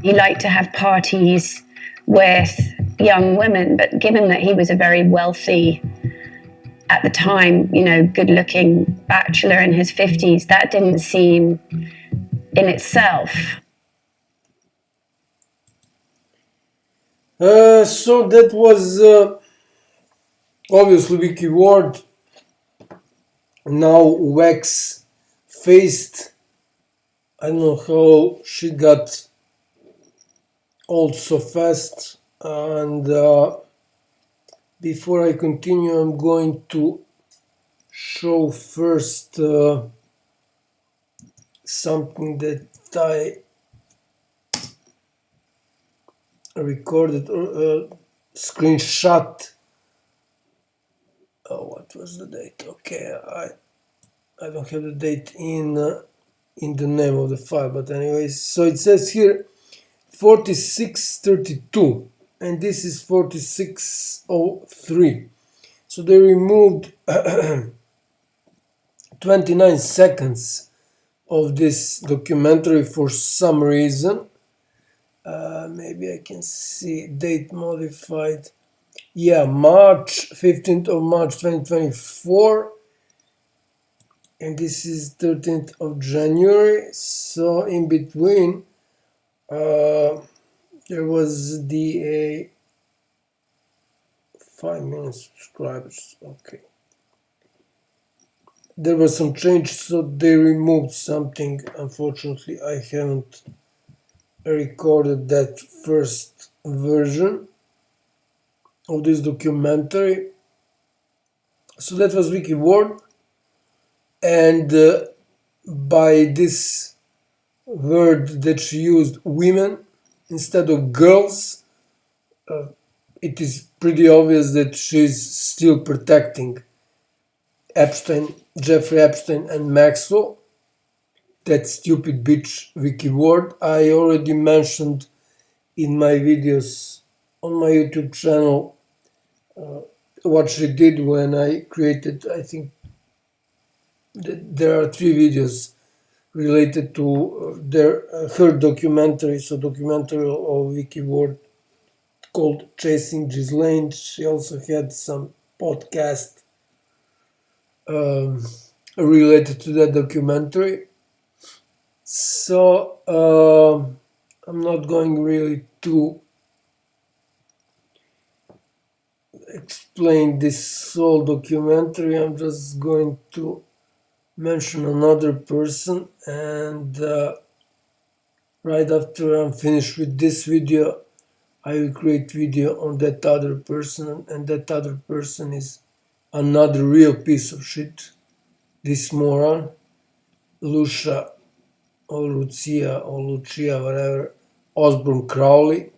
he liked to have parties with young women, but given that he was a very wealthy, at the time, good-looking bachelor in his 50s, that didn't seem in itself. So that was obviously Vicky Ward, now wax-faced. I don't know how she got old so fast. And before I continue, I'm going to show first something that I recorded or screenshot. Oh, what was the date? Okay, I don't have the date in the name of the file, but anyways, so it says here 4632, and this is 4603. So they removed 29 seconds of this documentary for some reason. Maybe I can see date modified. Yeah, March 15th of March 2024, and this is 13th of January. So in between there was the 5 million subscribers. Okay, there was some change, so they removed something. Unfortunately, I haven't recorded that first version of this documentary. So that was Vicky Ward, and by this word that she used, women instead of girls, it is pretty obvious that she's still protecting Jeffrey Epstein and Maxwell, that stupid bitch Vicky Ward. I already mentioned in my videos on my YouTube channel what she did when I created, I think there are 3 videos related to her documentary, so documentary of Vicky Ward called Chasing Ghislaine. She also had some podcast related to that documentary. So I'm not going really to explain this whole documentary. I'm just going to mention another person, and right after I'm finished with this video, I will create video on that other person, and that other person is another real piece of shit, this moron, Lucia or Lucia, whatever, Osborne Crowley,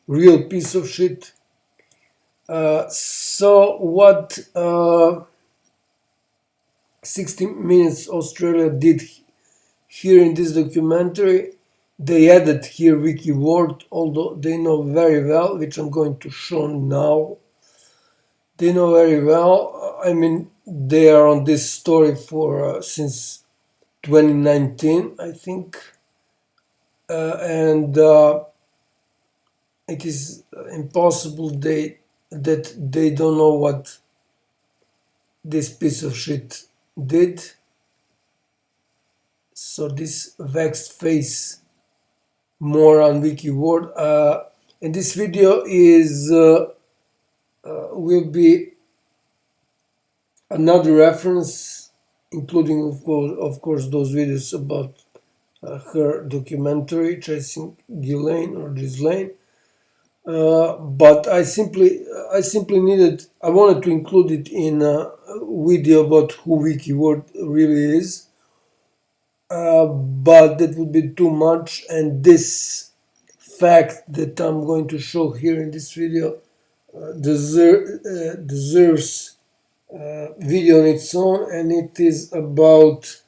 real piece of shit. So what 60 Minutes Australia did here in this documentary, they added here Vicky Ward, although they know very well, which I'm going to show now. They know very well. I mean, they are on this story for since 2019, I think, and it is impossible that they don't know what this piece of shit did. So this vexed face moron Vicky Ward, and this video is will be another reference, including of course those videos about her documentary Chasing Ghislaine or Ghislaine. But I wanted to include it in a video about who Vicky Ward really is. But that would be too much, and this fact that I'm going to show here in this video deserves video on its own, and it is about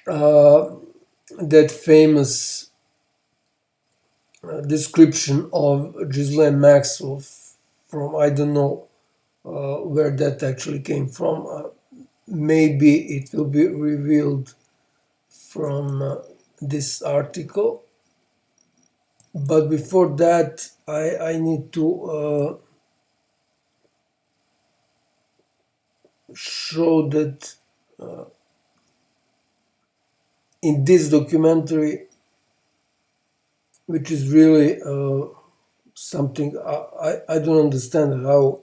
that famous description of Ghislaine Maxwell from, I don't know where that actually came from. Maybe it will be revealed from this article. But before that, I need to show that in this documentary, which is really something I don't understand how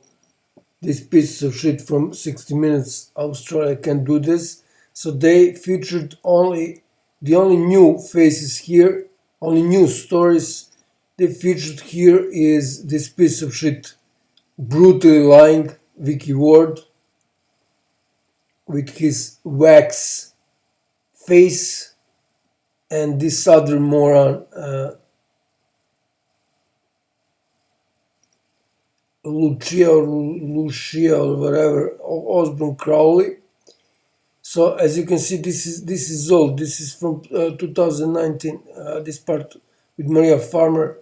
this piece of shit from 60 Minutes Australia can do this. So they featured the only new faces here, only new stories they featured here is this piece of shit brutally lying Vicky Ward with his wax face, and this other moron Lucia or whatever, Osborne Crowley. So as you can see, this is old. This is from 2019. This part with Maria Farmer,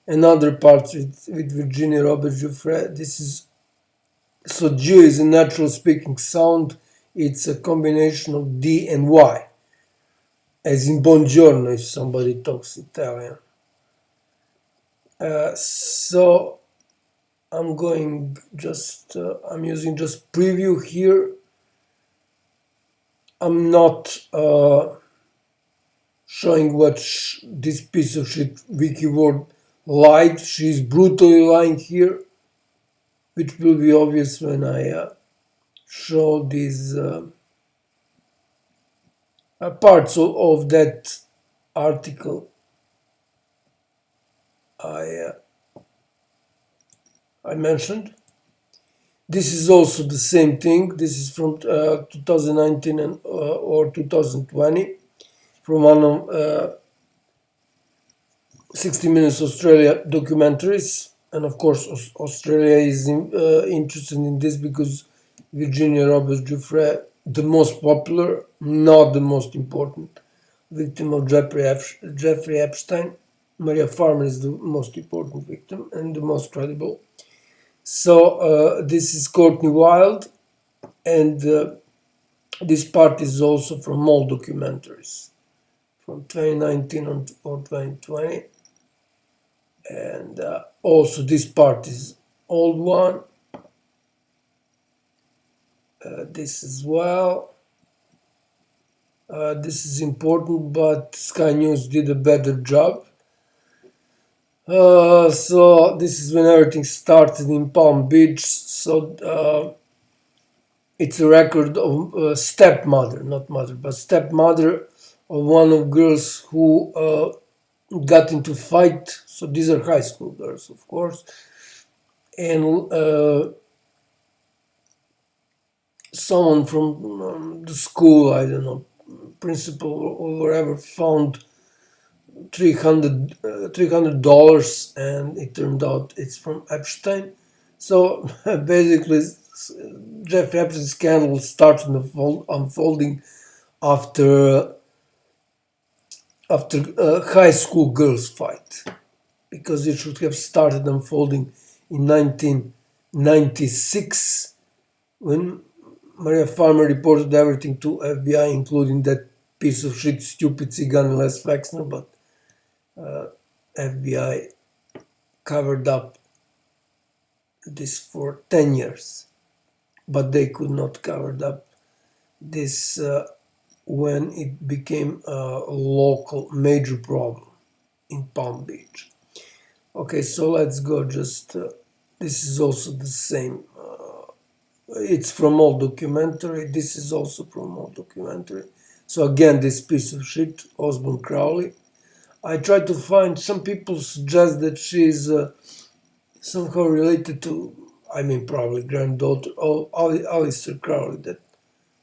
and other parts with Virginia Roberts Giuffre. This is so G is a natural speaking sound. It's a combination of D and Y, as in buongiorno if somebody talks Italian. So I'm going just I'm using just preview here. I'm not showing what this piece of shit Vicky Ward lied. She's brutally lying here, which will be obvious when I show these parts of that article I mentioned. This is also the same thing. This is from 2019 and or 2020 from one of 60 Minutes Australia documentaries. And of course, Australia is interested in this because Virginia Roberts Giuffre, the most popular, not the most important victim of Jeffrey Epstein. Maria Farmer is the most important victim and the most credible. So this is Courtney Wild, and this part is also from all documentaries from 2019 or 2020, and also this part is old one. This as well. This is important, but Sky News did a better job. So this is when everything started in Palm Beach. So it's a record of stepmother, not mother, but stepmother of one of girls who got into fight. So these are high school girls, of course, and someone from the school, I don't know, principal or whatever, found $300, and it turned out it's from Epstein. So basically, Jeffrey Epstein's scandal started unfolding after high school girls fight, because it should have started unfolding in 1996 when Maria Farmer reported everything to FBI, including that piece of shit, stupid Tsigan Les Wexner, but FBI covered up this for 10 years, but they could not cover up this when it became a local major problem in Palm Beach. Okay, so let's go just, this is also the same, it's from old documentary, this is also from old documentary. So again, this piece of shit, Osborne Crowley. I tried to find, some people suggest that she's somehow related to, I mean, probably granddaughter of Alistair Crowley, that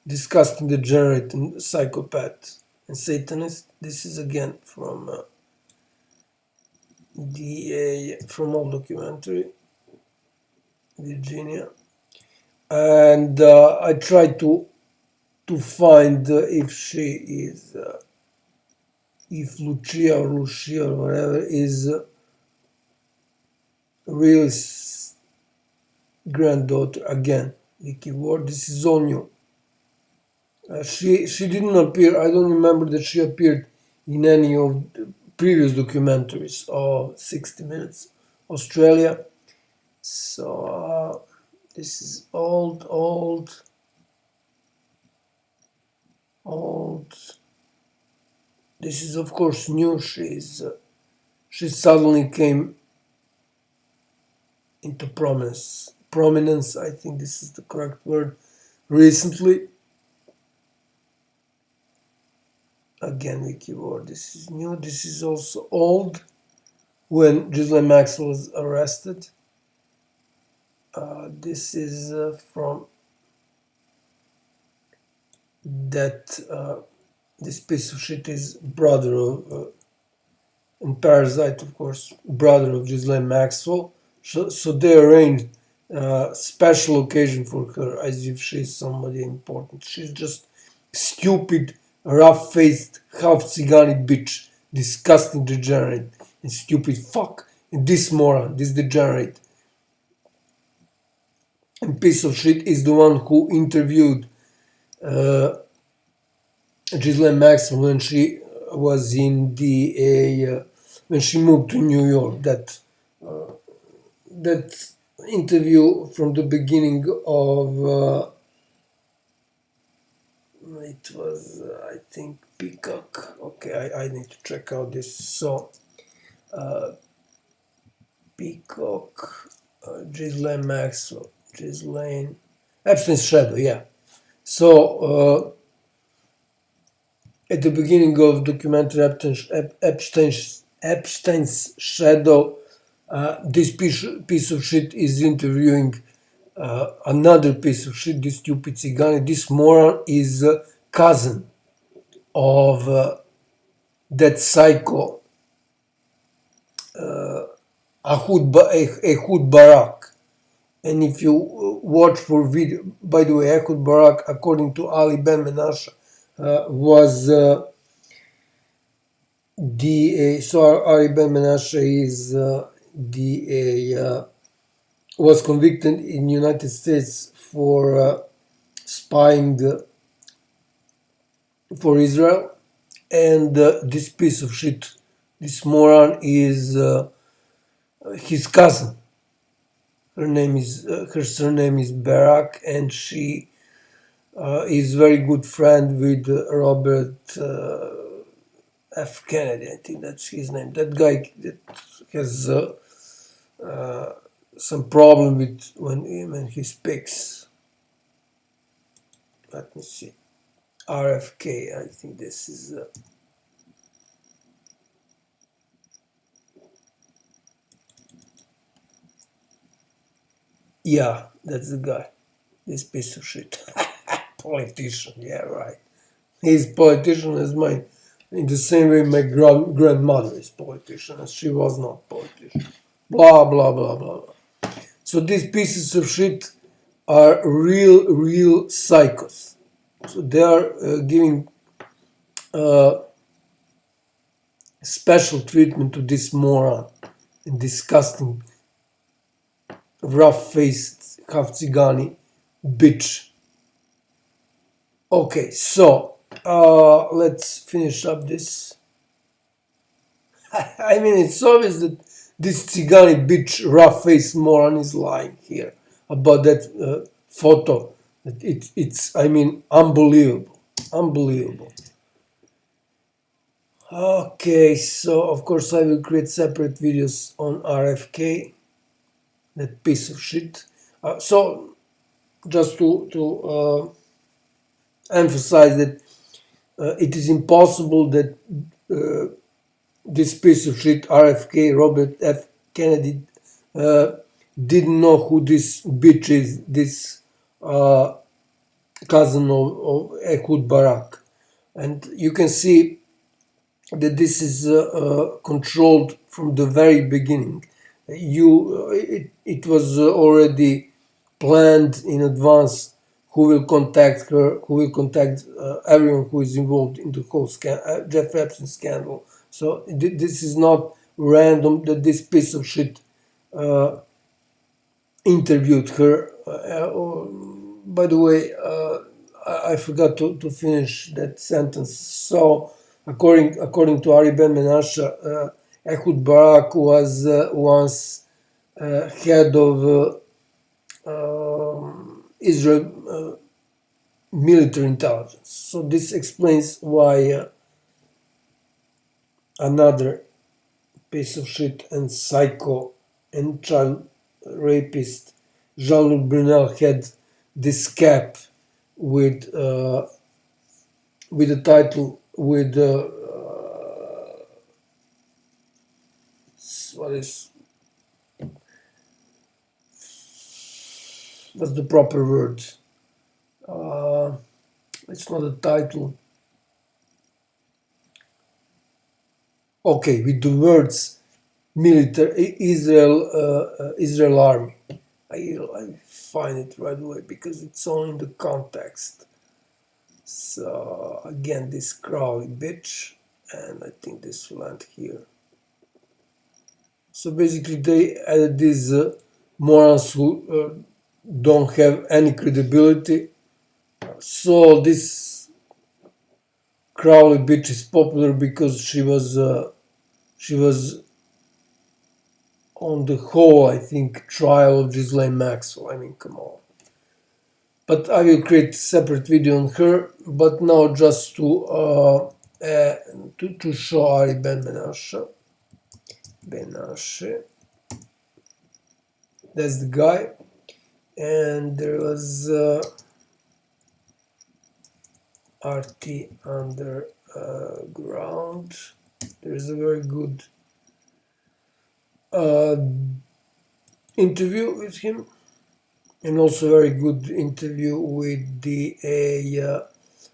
disgusting, degenerate, and psychopath and Satanist. This is again from from old documentary, Virginia, and I tried to find if she is. If Lucia or whatever is really granddaughter, again, Vicky Ward. This is all new. She didn't appear. I don't remember that she appeared in any of the previous documentaries of 60 Minutes Australia. So this is old. This is of course new. She suddenly came into prominence, I think this is the correct word, recently. Again, Vicky word, this is new. This is also old, when Ghislaine Maxwell was arrested. This is from that this piece of shit is brother of in Parasite, of course, brother of Ghislaine Maxwell. So they arranged special occasion for her as if she's somebody important. She's just stupid, rough-faced, half-Tsigani bitch, disgusting degenerate, and stupid fuck, and this moron, this degenerate and piece of shit is the one who interviewed Ghislaine Maxwell when she was in the when she moved to New York. That interview from the beginning of it was I think Peacock. Okay, I need to check out this. So Peacock, Ghislaine Maxwell, Ghislaine Epstein's Shadow, yeah. So at the beginning of documentary Epstein's Shadow, this piece of shit is interviewing another piece of shit, this stupid Tsigani. This moron is cousin of that psycho Ehud Barak. And if you watch for video, by the way, Ehud Barak, according to Ali Ben Menashe, was Ali Ben Menashe is was convicted in United States for spying for Israel, and this piece of shit, this moron, is his cousin. Her surname is Barak, and she is very good friend with Robert F. Kennedy. I think that's his name. That guy that has some problem with when he speaks. Let me see. RFK. I think this is. Yeah, that's the guy. This piece of shit. Politician, yeah, right. He's politician as mine. In the same way my grandmother is politician, and she was not politician. Blah, blah, blah, blah, blah. So these pieces of shit are real psychos. So they are giving special treatment to this moron and disgusting, rough-faced, half-Tsigani bitch. Okay, so let's finish up this. I mean, it's obvious that this Tsigani bitch, rough-faced moron is lying here about that photo. It's, I mean, unbelievable. Unbelievable. Okay, so of course I will create separate videos on RFK, that piece of shit. So just to emphasize that it is impossible that this piece of shit, RFK, Robert F. Kennedy, didn't know who this bitch is, this cousin of Ehud Barak. And you can see that this is controlled from the very beginning. It was already planned in advance who will contact her, who will contact everyone who is involved in the whole Jeff Epstein scandal. So this is not random that this piece of shit interviewed her. By the way, I forgot to finish that sentence. So According to Ari Ben Menashe, Ehud Barak was once head of Israel military intelligence. So this explains why another piece of shit and psycho and child rapist Jean-Luc Brunel had this cap with the title with what's the proper word? It's not a title. Okay, with the words military Israel army. I find it right away because it's all in the context. So again, this Crowley bitch, and I think this will end here. So basically, they added these morons who don't have any credibility. So this Crowley bitch is popular because she was on the whole, I think, trial of Ghislaine Maxwell. I mean, come on. But I will create a separate video on her. But now just to show Ari Ben Menashe. That's the guy. And there was RT Underground. There's a very good interview with him, and also a very good interview with the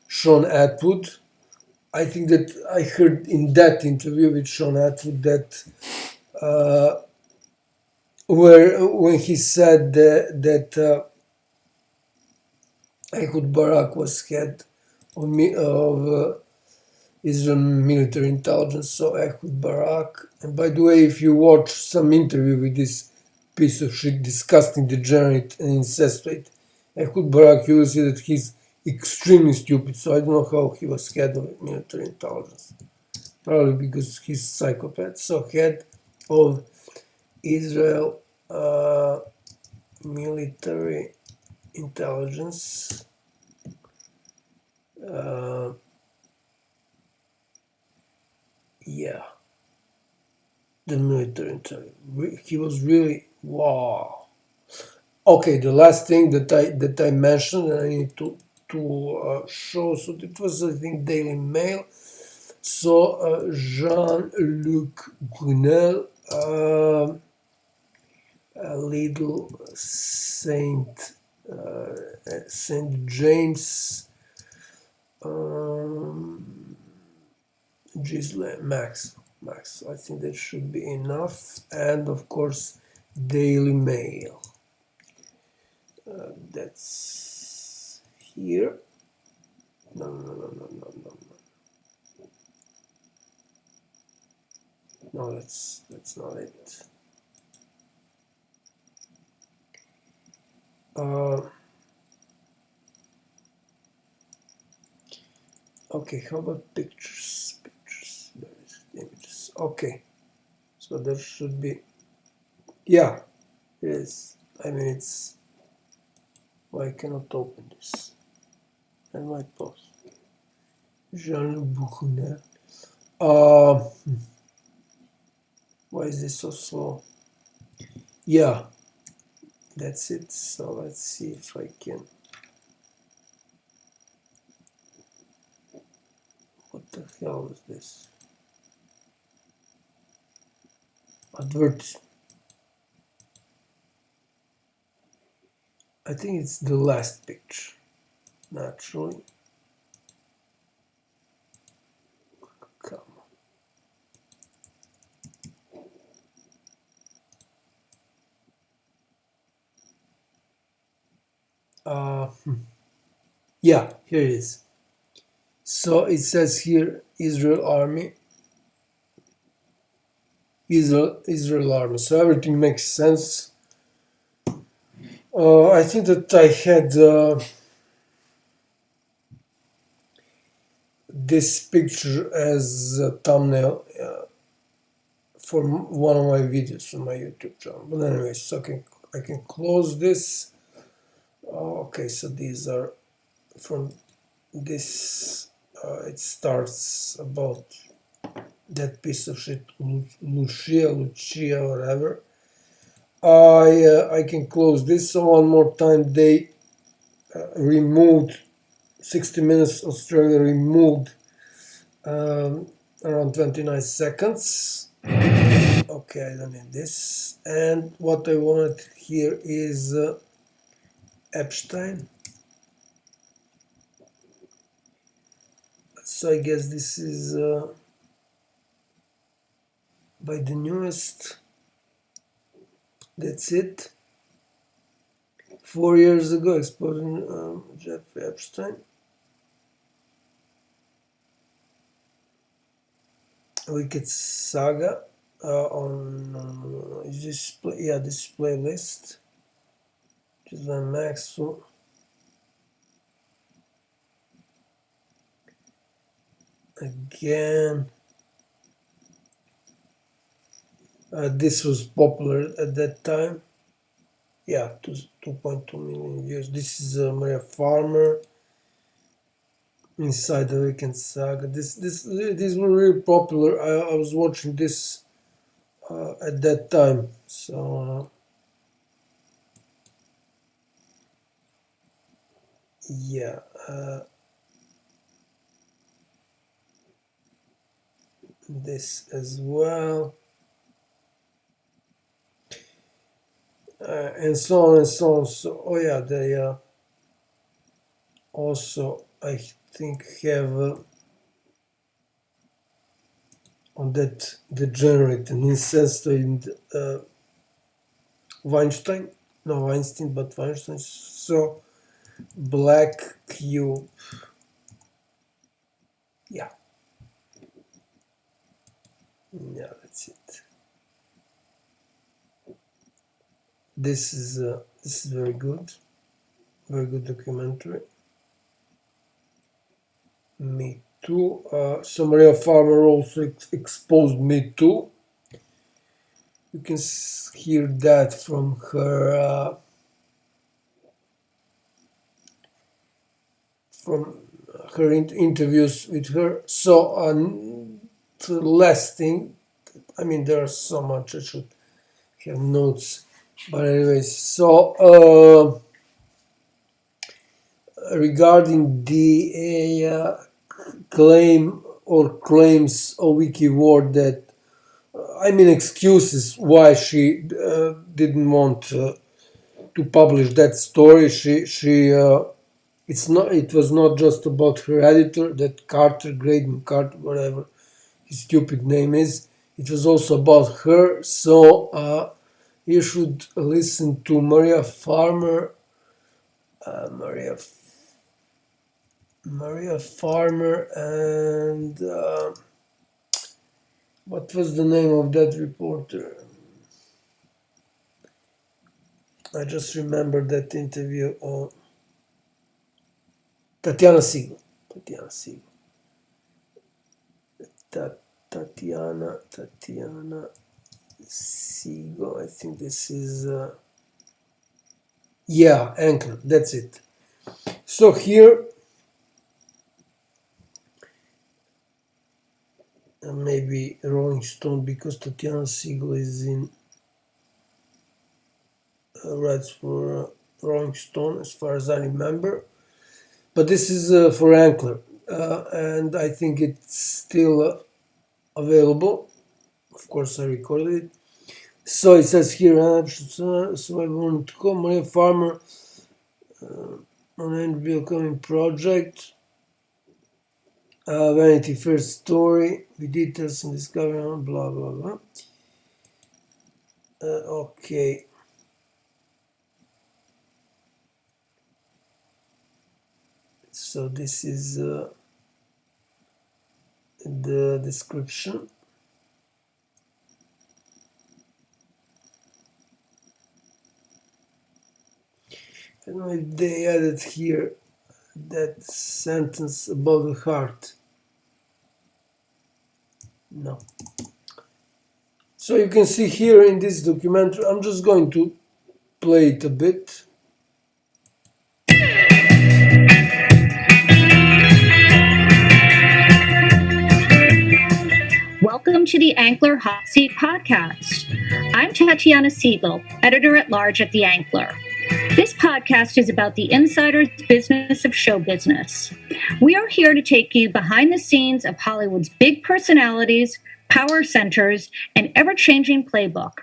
Sean Atwood. I think that I heard in that interview with Sean Atwood that when he said that Ehud Barak was head of Israel military intelligence, so Ehud Barak. And by the way, if you watch some interview with this piece of shit, disgusting, degenerate, and incestuous Ehud Barak, you will see that he's extremely stupid. So I don't know how he was head of military intelligence. Probably because he's a psychopath. So head of Israel military intelligence. Yeah, the military intelligence. He was really wow. Okay, the last thing that I mentioned, and I need to show. So it was, I think, Daily Mail. So Jean-Luc Brunel, Little Saint James, Ghislaine, Max. I think that should be enough. And of course, Daily Mail. That's here. No. No, that's not it. Okay, how about pictures? Where is images? Okay, so there should be. Yeah, it is. I mean, it's. Why I cannot open this? And my post. Jean-Luc Brunel. Why is this so slow? Yeah, that's it. So let's see if I can. What the hell is this? Advertisement. I think it's the last picture, naturally. Come on. Yeah, here it is. So it says here Israel Army. Israel Army. So everything makes sense. I think that I had this picture as a thumbnail for one of my videos on my YouTube channel. But anyways, so I can close this. Okay, so these are from this. It starts about that piece of shit, Lucia, whatever. I can close this. So one more time, they removed 60 Minutes Australia removed around 29 seconds. Okay, I don't need this. And what I wanted here is Epstein. So I guess this is by the newest. That's it. 4 years ago, exposing Jeffrey Epstein. Wicked Saga on is this this playlist. Ghislaine Maxwell. Again, this was popular at that time. Yeah, 2.2 million views. This is Maria Farmer. Inside the Weekend Saga. These were really popular. I was watching this at that time. So yeah. This as well. And so on and so on. So, oh yeah, they also, I think, have on that degenerate and incestuous Weinstein. No, Weinstein, but Weinstein. So, Black Cube. Yeah. Yeah, that's it. This is very good documentary. Me Too. So Maria Farmer also exposed Me Too. You can hear that from her interviews with her. So the last thing, I mean, there's so much I should have notes, but anyways, so regarding the claim or claims of Vicky Ward that I mean excuses why she didn't want to publish that story. It was not just about her editor, that Graydon Carter, whatever his stupid name is. It was also about her. So you should listen to Maria Farmer. Maria Farmer and what was the name of that reporter? I just remember that interview. Tatiana Siegel. Tatiana Siegel. Tatiana Siegel. I think this is. Yeah, Ankler. That's it. So here. Maybe Rolling Stone, because Tatiana Siegel is in writes for Rolling Stone as far as I remember, but this is for Ankler, and I think it's still available. Of course, I recorded it. So it says here, so I wanted to call Maria Farmer on an upcoming project. Vanity Fair story with details and discovery, blah blah blah. Okay. So this is the description. I don't know if they added here that sentence about the heart. No. So you can see here in this documentary, I'm just going to play it a bit. Welcome to the Ankler Hot Seat Podcast. I'm Tatiana Siegel, editor-at-large at The Ankler. This podcast is about the insider's business of show business. We are here to take you behind the scenes of Hollywood's big personalities, power centers, and ever-changing playbook.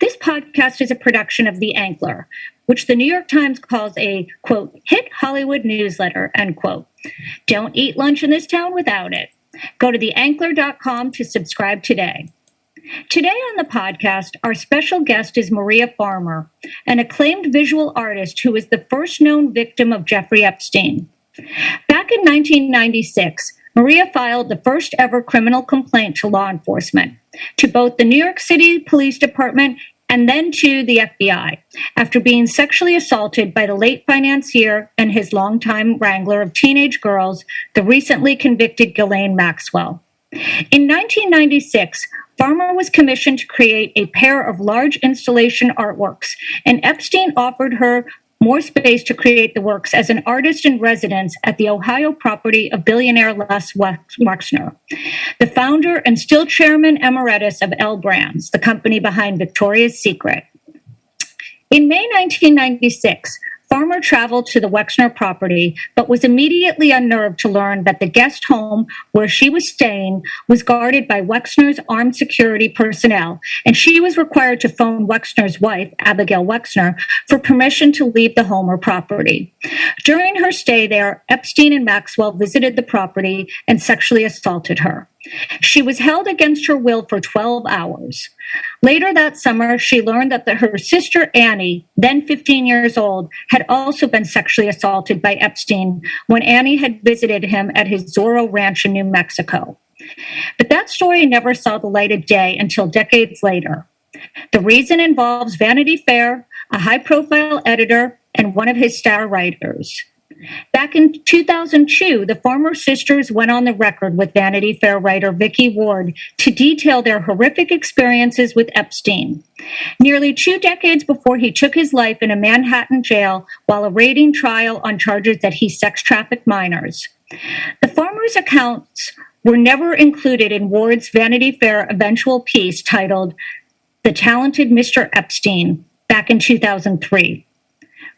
This podcast is a production of The Ankler, which the New York Times calls a, quote, hit Hollywood newsletter, end quote. Don't eat lunch in this town without it. Go to theankler.com to subscribe today. Today on the podcast, our special guest is Maria Farmer, an acclaimed visual artist who is the first known victim of Jeffrey Epstein. Back in 1996, Maria filed the first ever criminal complaint to law enforcement, to both the New York City Police Department and then to the FBI, after being sexually assaulted by the late financier and his longtime wrangler of teenage girls, the recently convicted Ghislaine Maxwell. In 1996, Farmer was commissioned to create a pair of large installation artworks, and Epstein offered her more space to create the works as an artist in residence at the Ohio property of billionaire Les Wexner, the founder and still chairman emeritus of L Brands, the company behind Victoria's Secret. In May 1996, Farmer traveled to the Wexner property, but was immediately unnerved to learn that the guest home where she was staying was guarded by Wexner's armed security personnel, and she was required to phone Wexner's wife, Abigail Wexner, for permission to leave the home or property. During her stay there, Epstein and Maxwell visited the property and sexually assaulted her. She was held against her will for 12 hours. Later that summer, she learned that her sister Annie, then 15 years old, had also been sexually assaulted by Epstein when Annie had visited him at his Zorro Ranch in New Mexico. But that story never saw the light of day until decades later. The reason involves Vanity Fair, a high-profile editor, and one of his star writers. Back in 2002, the Farmer sisters went on the record with Vanity Fair writer Vicky Ward to detail their horrific experiences with Epstein. Nearly 2 decades before he took his life in a Manhattan jail while awaiting trial on charges that he sex-trafficked minors. The Farmer's accounts were never included in Ward's Vanity Fair eventual piece titled The Talented Mr. Epstein back in 2003.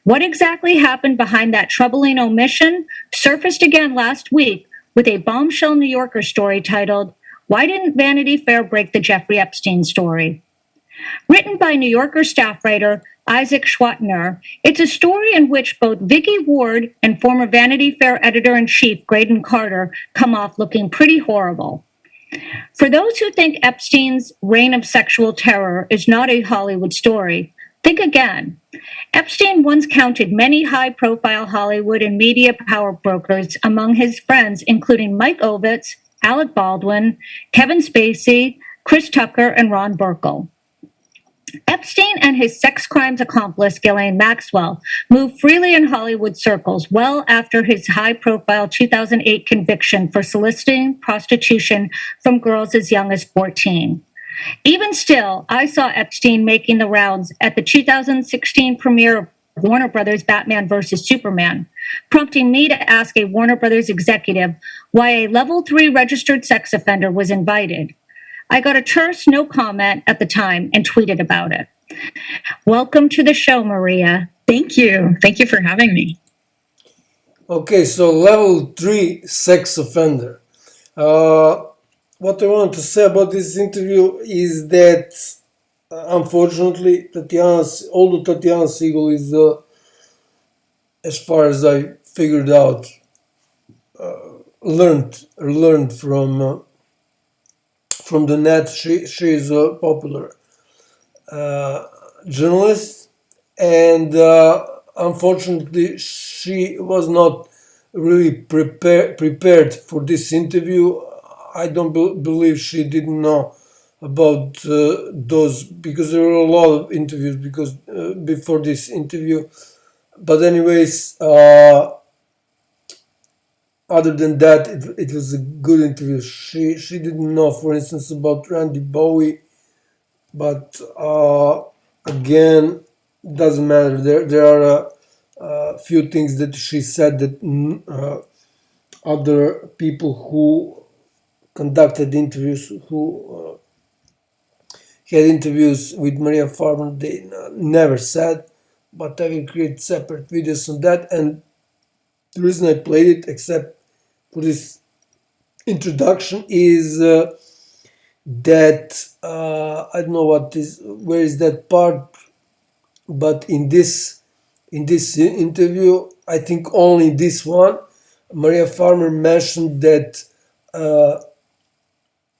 What exactly happened behind that troubling omission surfaced again last week with a bombshell New Yorker story titled, Why Didn't Vanity Fair Break the Jeffrey Epstein Story? Written by New Yorker staff writer Isaac Schwatner, it's a story in which both Vicky Ward and former Vanity Fair editor-in-chief Graydon Carter come off looking pretty horrible. For those who think Epstein's reign of sexual terror is not a Hollywood story, think again. Epstein once counted many high-profile Hollywood and media power brokers among his friends, including Mike Ovitz, Alec Baldwin, Kevin Spacey, Chris Tucker, and Ron Burkle. Epstein and his sex crimes accomplice, Ghislaine Maxwell, moved freely in Hollywood circles well after his high-profile 2008 conviction for soliciting prostitution from girls as young as 14. Even still, I saw Epstein making the rounds at the 2016 premiere of Warner Brothers' Batman vs. Superman, prompting me to ask a Warner Brothers executive why a level 3 registered sex offender was invited. I got a terse no comment at the time and tweeted about it. Welcome to the show, Maria. Thank you. Thank you for having me. Okay, so level 3 sex offender. What I want to say about this interview is that, unfortunately, although Tatiana Siegel is, as far as I figured out, learned from the net. She is a popular journalist, and unfortunately, she was not really prepared for this interview. I don't believe she didn't know about those, because there were a lot of interviews before this interview. But anyways, other than that, it was a good interview. She didn't know, for instance, about Randy Bowie, but again, doesn't matter. There are a few things that she said that other people who conducted interviews, who had interviews with Maria Farmer, they never said. But I will create separate videos on that. And the reason I played it, except for this introduction, is that I don't know where is that part, but in this interview, I think only this one, Maria Farmer mentioned that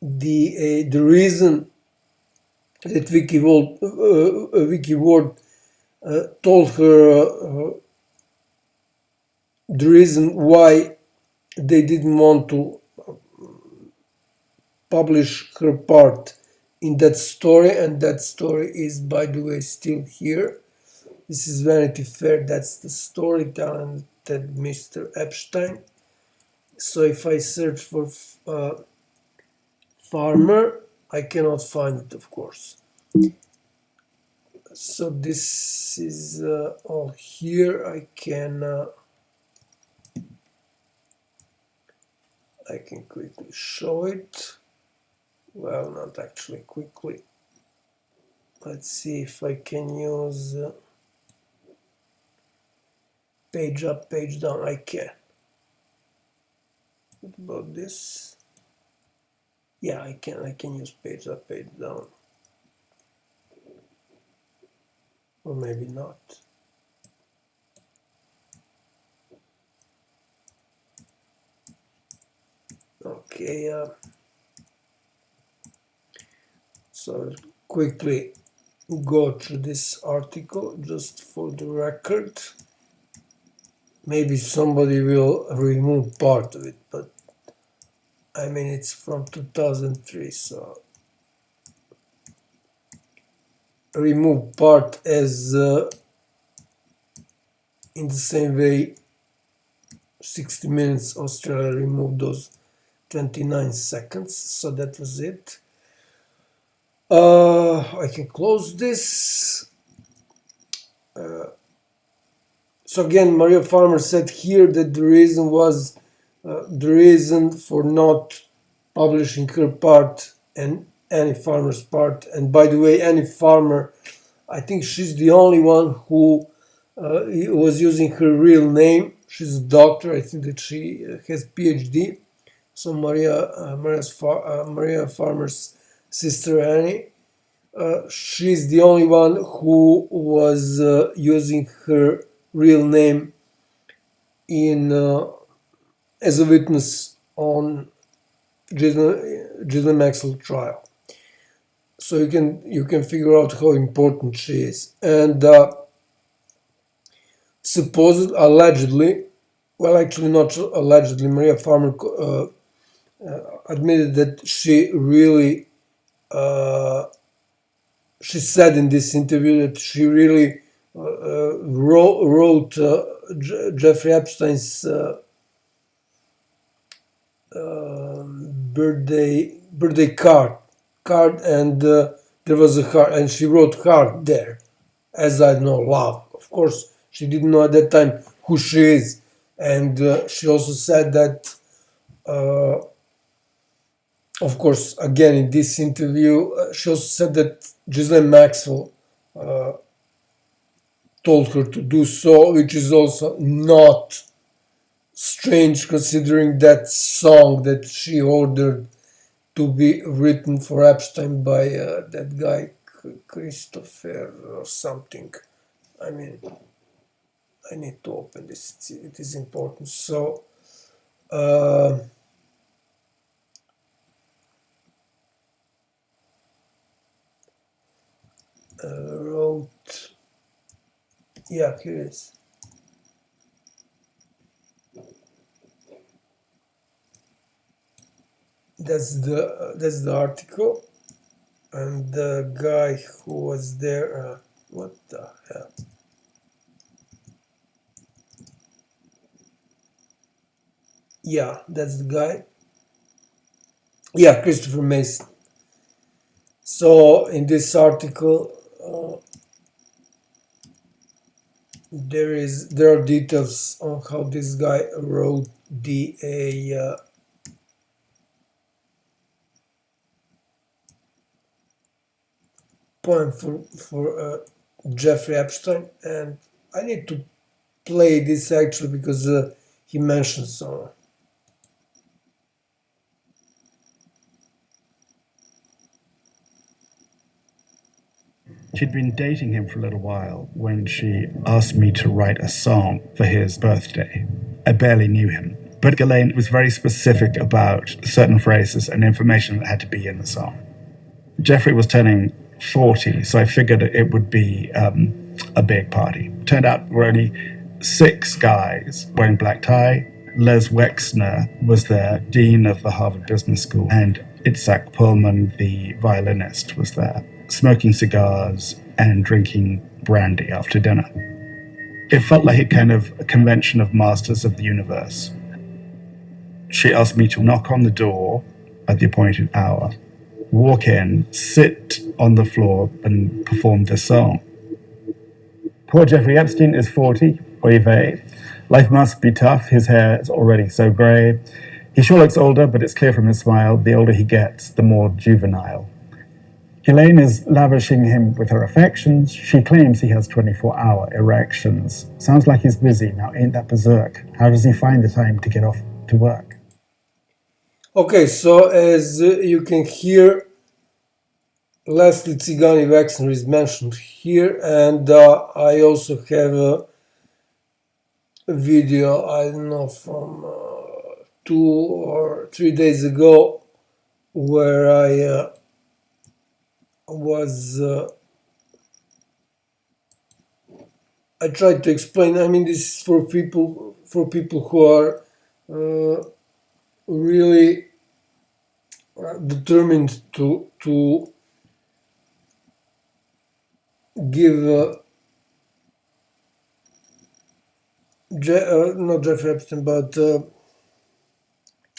the reason that Vicky Ward told her the reason why they didn't want to publish her part in that story, and that story is, by the way, still here. This is Vanity Fair. That's the story talented Mr. Epstein. So if I search for Farmer, I cannot find it, of course. So this is all here. I can quickly show it. Well, not actually quickly. Let's see if I can use page up, page down. I can. What about this? Yeah, I can use page up, page down. Or maybe not. Okay, so quickly go through this article just for the record. Maybe somebody will remove part of it, but I mean it's from 2003, so remove part as in the same way 60 Minutes Australia removed those 29 seconds, so that was it. I can close this. So again, Maria Farmer said here that the reason for not publishing her part and Annie Farmer's part, and by the way, Annie Farmer, I think she's the only one who was using her real name. She's a doctor. I think that she has PhD. So Maria Farmer's sister Annie, she's the only one who was using her real name in as a witness on Ghislaine Maxwell trial. So you can figure out how important she is. And allegedly, well, actually not allegedly, Maria Farmer admitted that she really she said in this interview that she really wrote Jeffrey Epstein's birthday card, and there was a heart, and she wrote heart there, as I know, love. Of course, she didn't know at that time who she is, and she also said that. Of course, again in this interview, she also said that Ghislaine Maxwell told her to do so, which is also not strange considering that song that she ordered to be written for Epstein by that guy Christopher or something. I mean, I need to open this. It is important. So. Wrote, yeah, here it is. That's the article, and the guy who was there. What the hell? Yeah, that's the guy. Yeah, Christopher Mason. So in this article, there are details on how this guy wrote the poem for Jeffrey Epstein, and I need to play this actually because he mentions some. She'd been dating him for a little while when she asked me to write a song for his birthday. I barely knew him, but Ghislaine was very specific about certain phrases and information that had to be in the song. Jeffrey was turning 40, so I figured it would be a big party. Turned out there were only 6 guys wearing black tie. Les Wexner was there, dean of the Harvard Business School, and Itzhak Perlman, the violinist, was there, smoking cigars and drinking brandy after dinner. It felt like a kind of a convention of masters of the universe. She asked me to knock on the door at the appointed hour, walk in, sit on the floor, and perform this song. Poor Jeffrey Epstein is 40, oy vey. Life must be tough. His hair is already so grey. He sure looks older, but it's clear from his smile, the older he gets, the more juvenile. Ghislaine is lavishing him with her affections. She claims he has 24-hour erections. Sounds like he's busy. Now, ain't that berserk? How does he find the time to get off to work? Okay, so as you can hear, Leslie Tsigani Wexner is mentioned here, and I also have a video, I don't know, from 2 or 3 days ago, where I I tried to explain. I mean, this is for people who are really determined to give not Jeffrey Epstein, but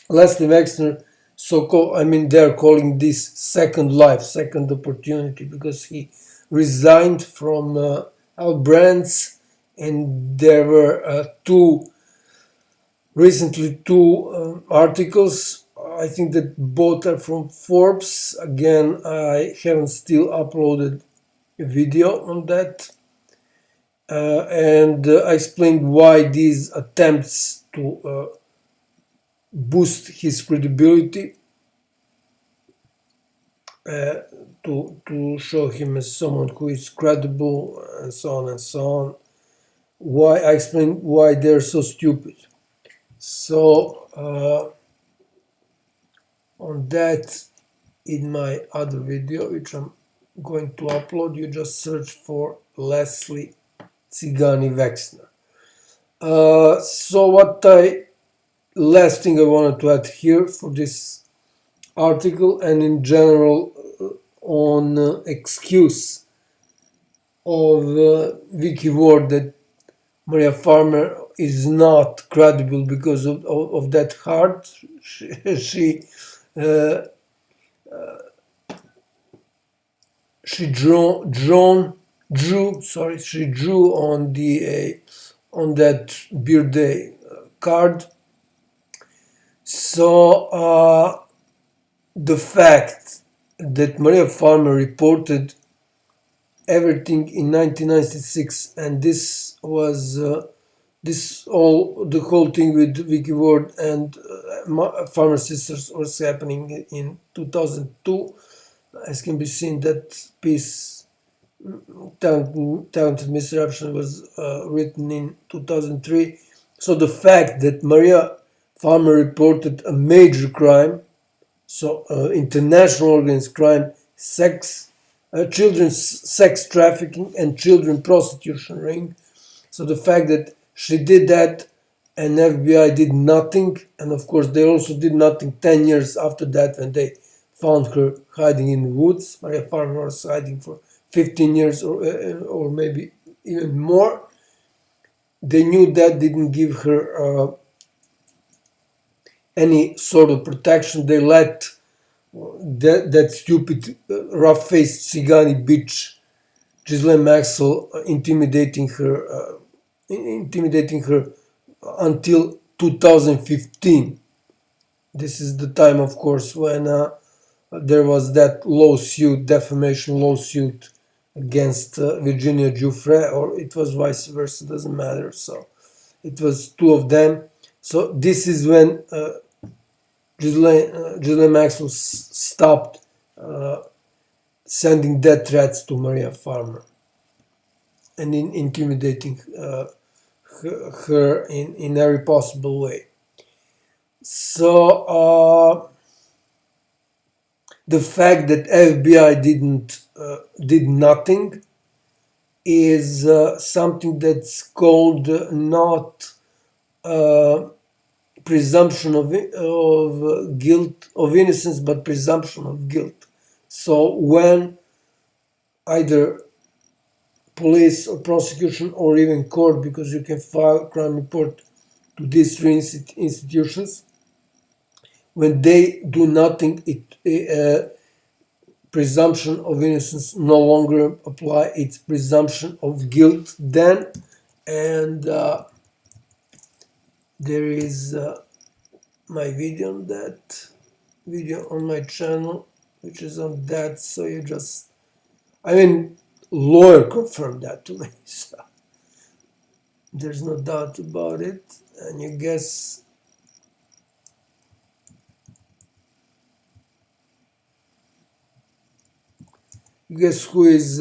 Leslie Wexner, so-called, I mean, they're calling this second life, second opportunity, because he resigned from our brands, and there were recently two articles. I think that both are from Forbes. Again, I haven't still uploaded a video on that. And I explained why these attempts to boost his credibility, to show him as someone who is credible, and so on and so on. Why I explained why they're so stupid. So on that, in my other video, which I'm going to upload, you just search for Leslie Tsigani Wexner. So last thing I wanted to add here for this article, and in general on excuse of Vicky Ward that Maria Farmer is not credible because of that heart she drew on the on that birthday card. So the fact that Maria Farmer reported everything in 1996, and this was the whole thing with Vicky Ward and Farmer Sisters was happening in 2002. As can be seen, that piece, Talented Misdirection, was written in 2003. So the fact that Maria Farmer reported a major crime, so international organized crime, children's sex trafficking and children prostitution ring. So the fact that she did that and FBI did nothing, and of course they also did nothing 10 years after that when they found her hiding in the woods. Maria Farmer was hiding for 15 years or maybe even more. They knew that didn't give her any sort of protection. They let that stupid, rough-faced Cigani bitch, Ghislaine Maxwell, intimidating her until 2015. This is the time, of course, when there was that lawsuit, defamation lawsuit against Virginia Giuffre, or it was vice versa, doesn't matter. So it was two of them. So this is when Ghislaine Maxwell stopped sending death threats to Maria Farmer and intimidating her in every possible way. So the fact that FBI did nothing is something that's called not presumption of guilt, of innocence, but presumption of guilt. So when either police or prosecution or even court, because you can file crime report to these three institutions, when they do nothing, presumption of innocence no longer apply. It's presumption of guilt then, and there is my video on that, video on my channel, which is on that. So you just, lawyer confirmed that to me, so there's no doubt about it. And you guess who is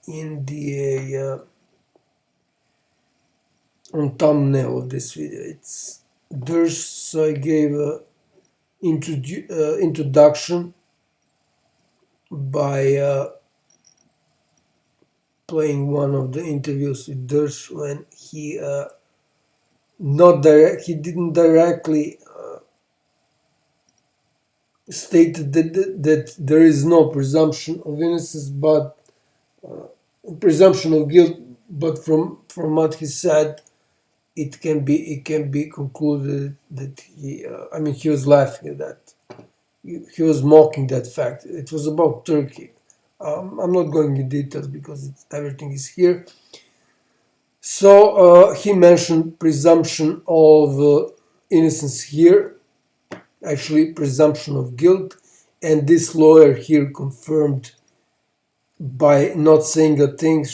in the on thumbnail of this video? It's Dersh. So I gave a introduction by playing one of the interviews with Dersh when he didn't directly stated that there is no presumption of innocence, but presumption of guilt. But from what he said, it can be concluded that he was laughing at that. He was mocking that fact. It was about Turkey. I'm not going in details because everything is here. So he mentioned presumption of innocence here, actually presumption of guilt, and this lawyer here confirmed by not saying a thing.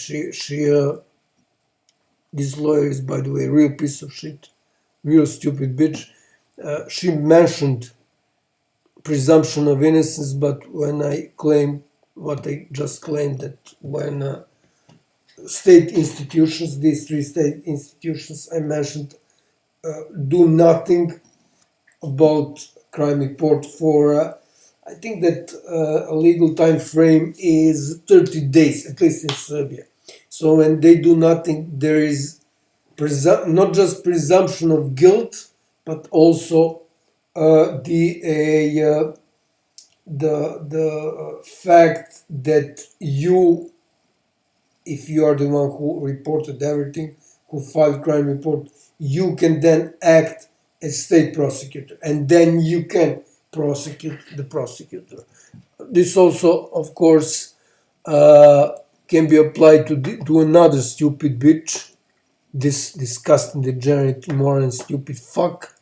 This lawyer is, by the way, a real piece of shit, real stupid bitch. She mentioned presumption of innocence, but when I claimed what I just claimed, that when state institutions, these three state institutions I mentioned, do nothing about crime report for, I think that a legal time frame is 30 days, at least in Serbia. So when they do nothing, there is not just presumption of guilt, but also the fact that you, if you are the one who reported everything, who filed crime report, you can then act as state prosecutor, and then you can prosecute the prosecutor. This also, of course, can be applied to another stupid bitch, this disgusting, degenerate, moron, stupid fuck,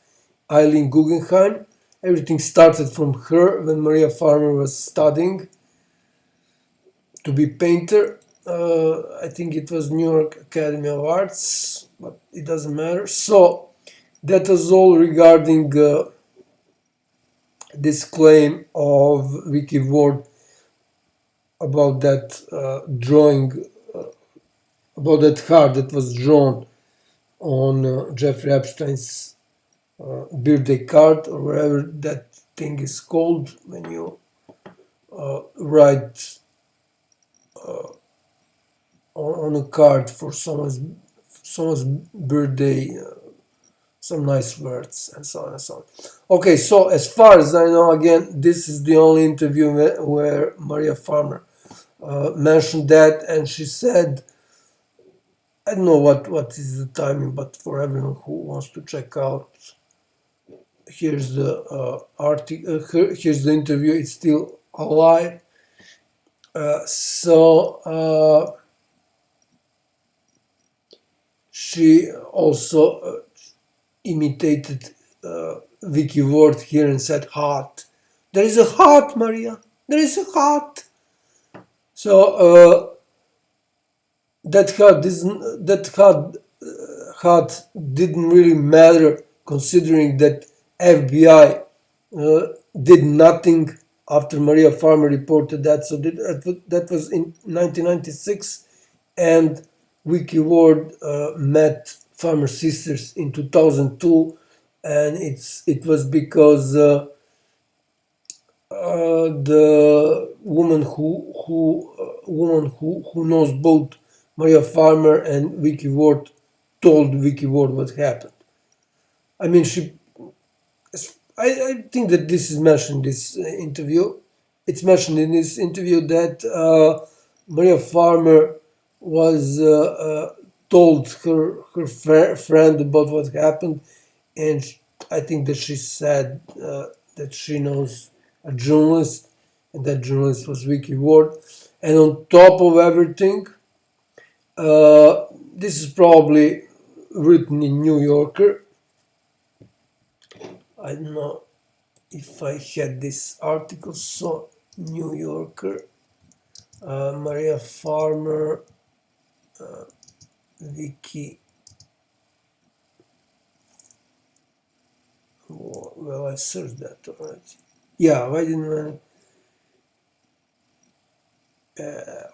Eileen Guggenheim. Everything started from her when Maria Farmer was studying to be painter. I think it was New York Academy of Arts, but it doesn't matter. So that was all regarding this claim of Vicky Ward about that drawing, about that heart that was drawn on Jeffrey Epstein's birthday card, or whatever that thing is called when you write on a card for someone's birthday, some nice words, and so on and so on. Okay, so as far as I know, again, this is the only interview where Maria Farmer mentioned that, and she said, I don't know what is the timing, but for everyone who wants to check out here's the article. Here's the interview. It's still alive. She also imitated Vicky Ward here and said "heart." There is a heart, Maria. There is a heart. So that heart didn't really matter, considering that FBI did nothing after Maria Farmer reported that. So that was in 1996, and Vicky Ward met Farmer sisters in 2002, and it was because the woman who knows both Maria Farmer and Vicky Ward told Vicky Ward what happened. I mean, I think that this is mentioned in this interview. It's mentioned in this interview that Maria Farmer was told her friend about what happened, and I think that she said that she knows a journalist, and that journalist was Vicky Ward. And on top of everything, this is probably written in New Yorker. I don't know if I had this article. So New Yorker, Maria Farmer, Vicky. Well, I searched that already. Yeah, why didn't I?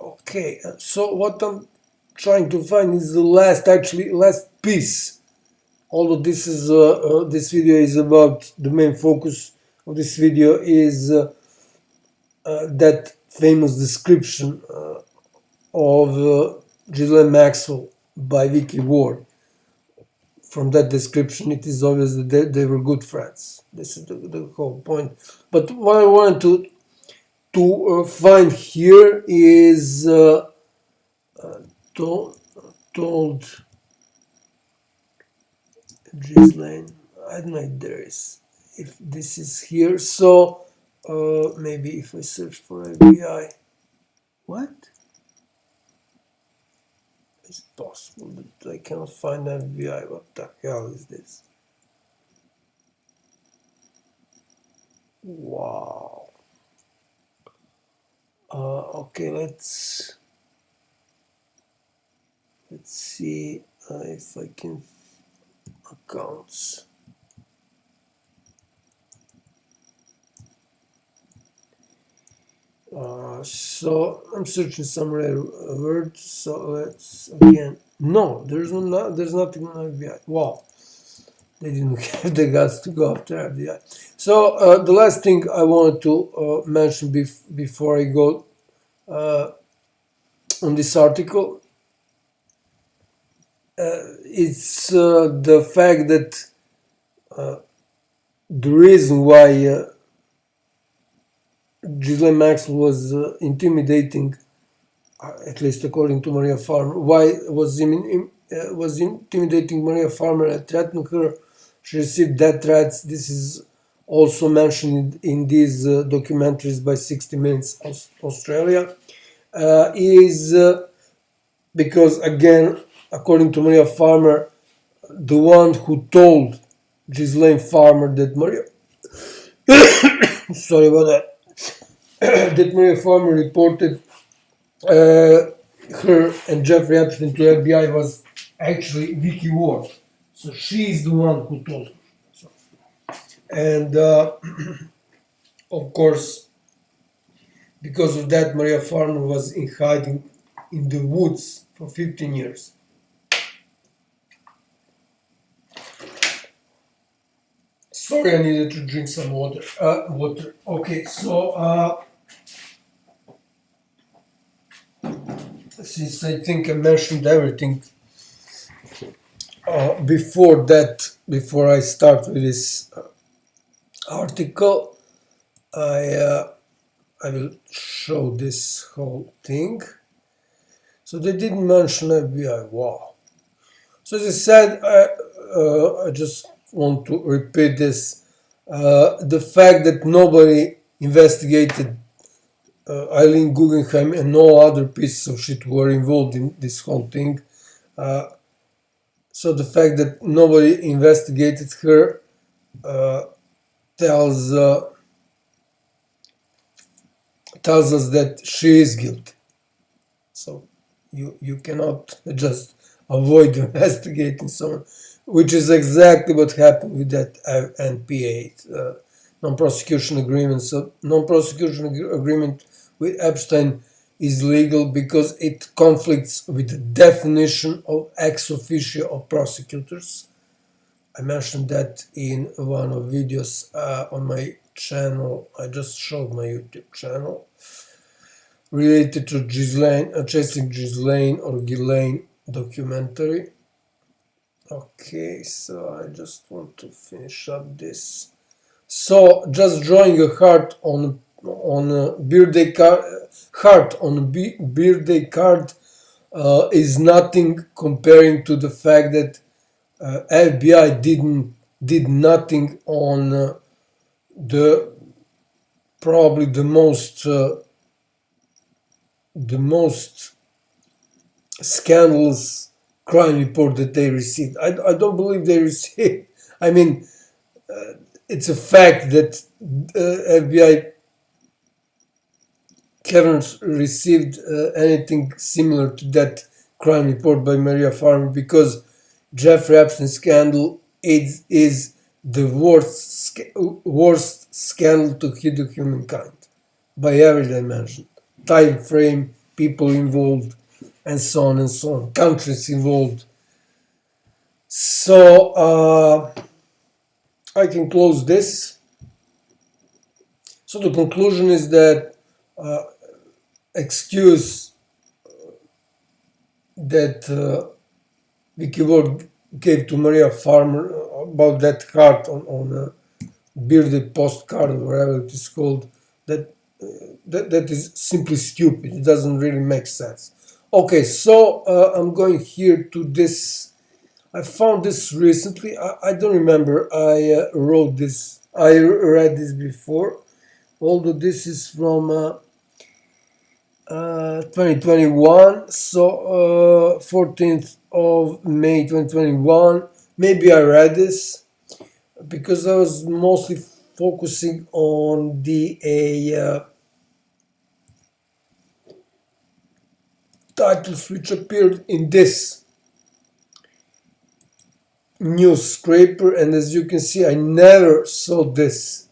Okay, so what I'm trying to find is the last piece. Although this is this video is about, the main focus of this video is that famous description of Ghislaine Maxwell by Vicky Ward. From that description, it is obvious that they were good friends. This is the whole point. But what I wanted to find here is told Ghislaine. I don't know if this is here. So maybe if I search for FBI, what? Is it possible that I cannot find FBI? What the hell is this? Wow. Okay, let's see if I can accounts. So I'm searching some rare words. So let's again. No, there's nothing on FBI. Wow, they didn't have the guts to go after FBI. So the last thing I wanted to mention before I go on this article is the fact that the reason why Ghislaine Maxwell was intimidating, at least according to Maria Farmer, why was intimidating Maria Farmer and threatening her. She received death threats. This is also mentioned in these documentaries by 60 Minutes Australia. Is because, again, according to Maria Farmer, the one who told Ghislaine Farmer that sorry about that. That Maria Farmer reported her and Jeffrey Epstein to FBI was actually Vicky Ward. So she's the one who told her. So, and of course, because of that, Maria Farmer was in hiding in the woods for 15 years. Sorry, I needed to drink some water. Okay, so since I think I mentioned everything before I start with this article, I will show this whole thing. So they didn't mention FBI. Wow. So as I said, I just want to repeat this. The fact that nobody investigated Eileen Guggenheim and no other pieces of shit were involved in this whole thing. So the fact that nobody investigated her tells us that she is guilty. So you cannot just avoid investigating someone, which is exactly what happened with that NPA, non-prosecution agreement. So non-prosecution agreement with Epstein is legal because it conflicts with the definition of ex officio of prosecutors. I mentioned that in one of videos on my channel. I just showed my YouTube channel related to Ghislaine, Chasing Ghislaine or Ghislaine documentary. Okay, so I just want to finish up this. So just drawing a heart on a birthday card, birthday card is nothing comparing to the fact that FBI did nothing on the probably the most scandalous crime report that they received. I don't believe they received. I mean, it's a fact that FBI haven't received anything similar to that crime report by Maria Farmer, because Jeffrey Epstein scandal is the worst scandal to hit the humankind by every dimension. Time frame, people involved, and so on and so on, countries involved. So I can close this. So the conclusion is that excuse that Vicky Ward gave to Maria Farmer about that heart on a bearded postcard or whatever it is called, that is simply stupid. It doesn't really make sense. Okay, so I'm going here to this. I found this recently. I don't remember. I wrote this. I read this before, although this is from 2021. So 14th of May 2021. Maybe I read this because I was mostly focusing on the titles which appeared in this news scraper, and as you can see, I never saw this.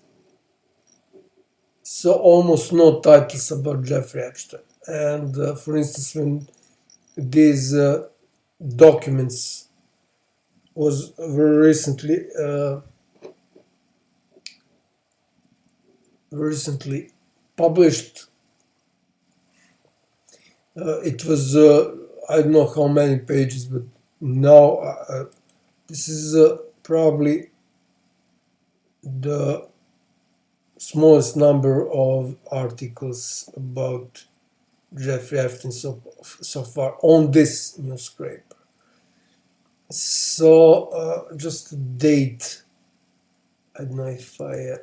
So almost no titles about Jeffrey Epstein. And for instance, when these documents was very recently published, it was I don't know how many pages, but now this is probably the smallest number of articles about Jeffrey Epstein so far on this news scraper. So just a date. I don't know if I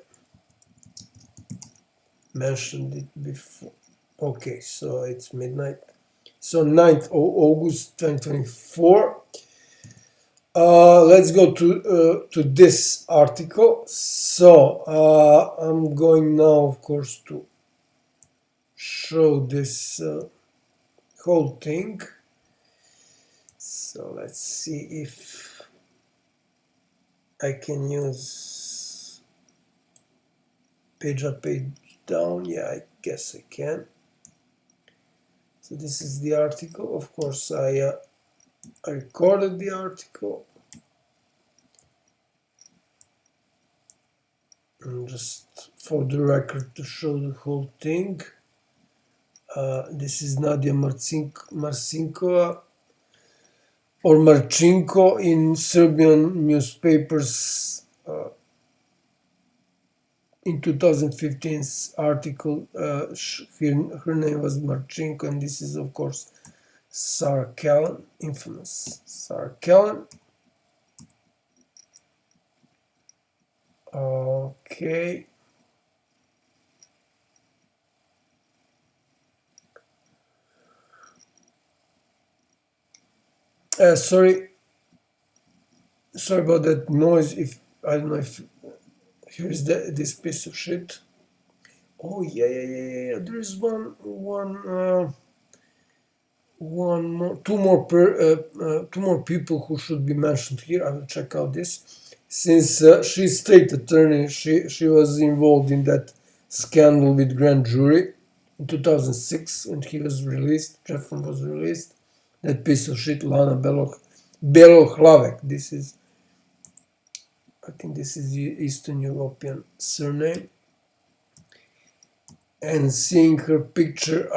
mentioned it before. Okay, so it's midnight. So 9th of August 2024. Let's go to this article. So I'm going now, of course, to show this whole thing. So let's see if I can use page up, page down. Yeah, I guess I can. So this is the article. Of course, I recorded the article. And just for the record to show the whole thing. This is Nadia Marcinko or Marcinko in Serbian newspapers in 2015's article. Her name was Marcinko, and this is of course Sarah Kellen, infamous Sarah Kellen. Okay. Sorry about that noise. If I don't know if here's this piece of shit. Oh yeah. There is one more, two more people who should be mentioned here. I will check out this. Since she's state attorney, she was involved in that scandal with grand jury in 2006 when he was released. Jeffrey was released. That piece of shit, Lana Belohlavek. I think this is the Eastern European surname. And seeing her picture,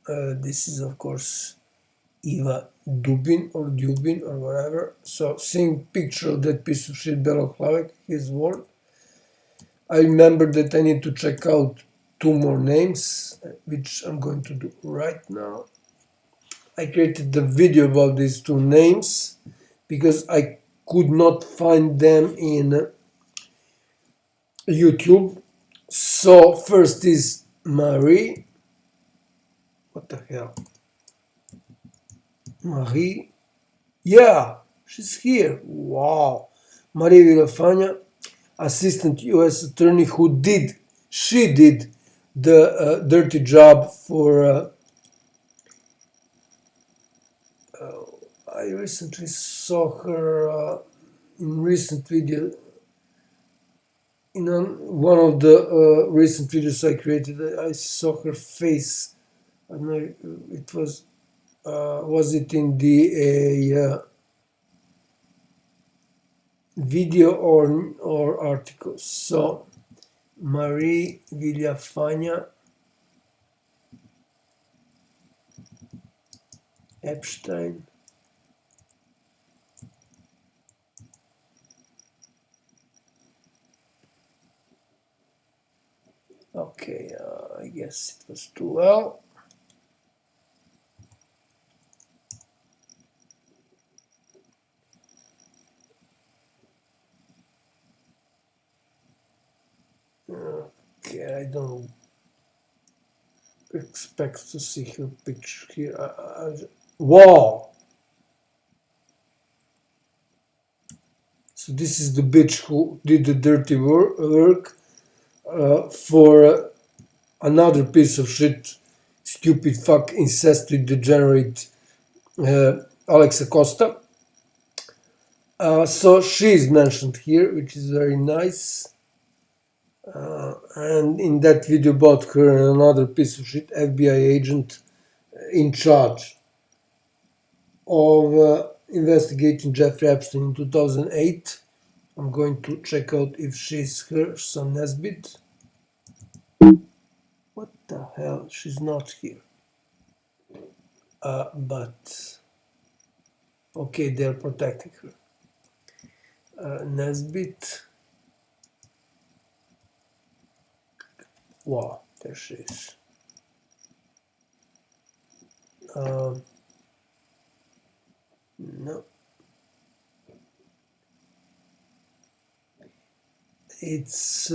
this is of course Eva Dubin or whatever. So seeing picture of that piece of shit Belohlavek, his word, I remember that I need to check out two more names, which I'm going to do right now. I created the video about these two names because I could not find them in YouTube. So first is Marie. What the hell? Marie. Yeah, she's here. Wow. Marie Villafana, assistant U.S. attorney she did the dirty job for, I recently saw her in recent video, in one of the recent videos I created, I saw her face. I don't know, it was it in the video or article? So Marie Villafana Epstein. Okay, I guess it was too well. Okay, I don't expect to see her picture here. Wow! So this is the bitch who did the dirty work for another piece of shit, stupid fuck, incestuous degenerate Alex Acosta. So she is mentioned here, which is very nice. And in that video about her, another piece of shit FBI agent in charge of investigating Jeffrey Epstein in 2008. I'm going to check out if she's her son Nesbitt. What the hell? She's not here. But okay, they're protecting her. Nesbitt. Wow, there she is. No. It's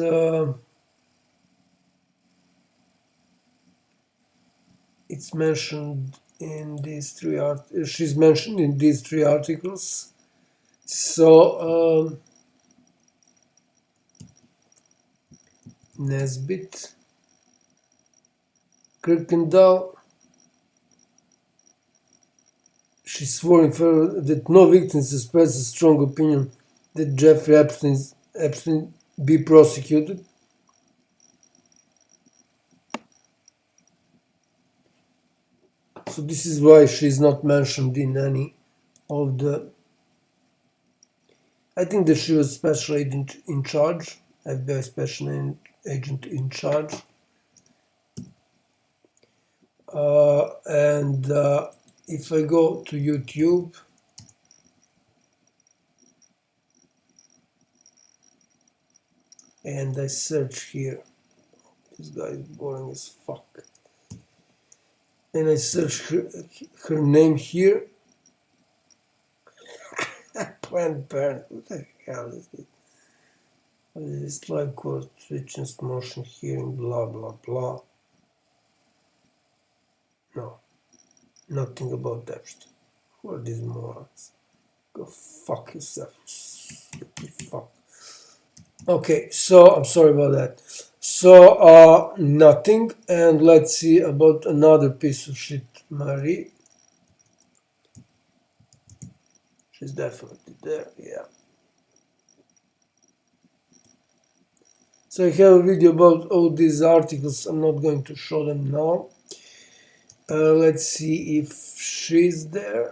mentioned in these three she's mentioned in these three articles. So Nesbitt, Kirkendall. She swore in favor that no victims expressed a strong opinion that Jeffrey Epstein be prosecuted. So this is why she's not mentioned in any of the. I think that she was special agent in charge, FBI special agent in charge, and if I go to YouTube, and I search here, this guy is boring as fuck, and I search her name here, Planned Parenthood, what the hell is it? This live court, witness motion hearing, blah blah blah. No, nothing about that. Who are these morons? Go fuck yourself, stupid fuck. Okay, so I'm sorry about that. So nothing, and let's see about another piece of shit, Marie. She's definitely there, yeah. So I have a video about all these articles. I'm not going to show them now. Let's see if she's there.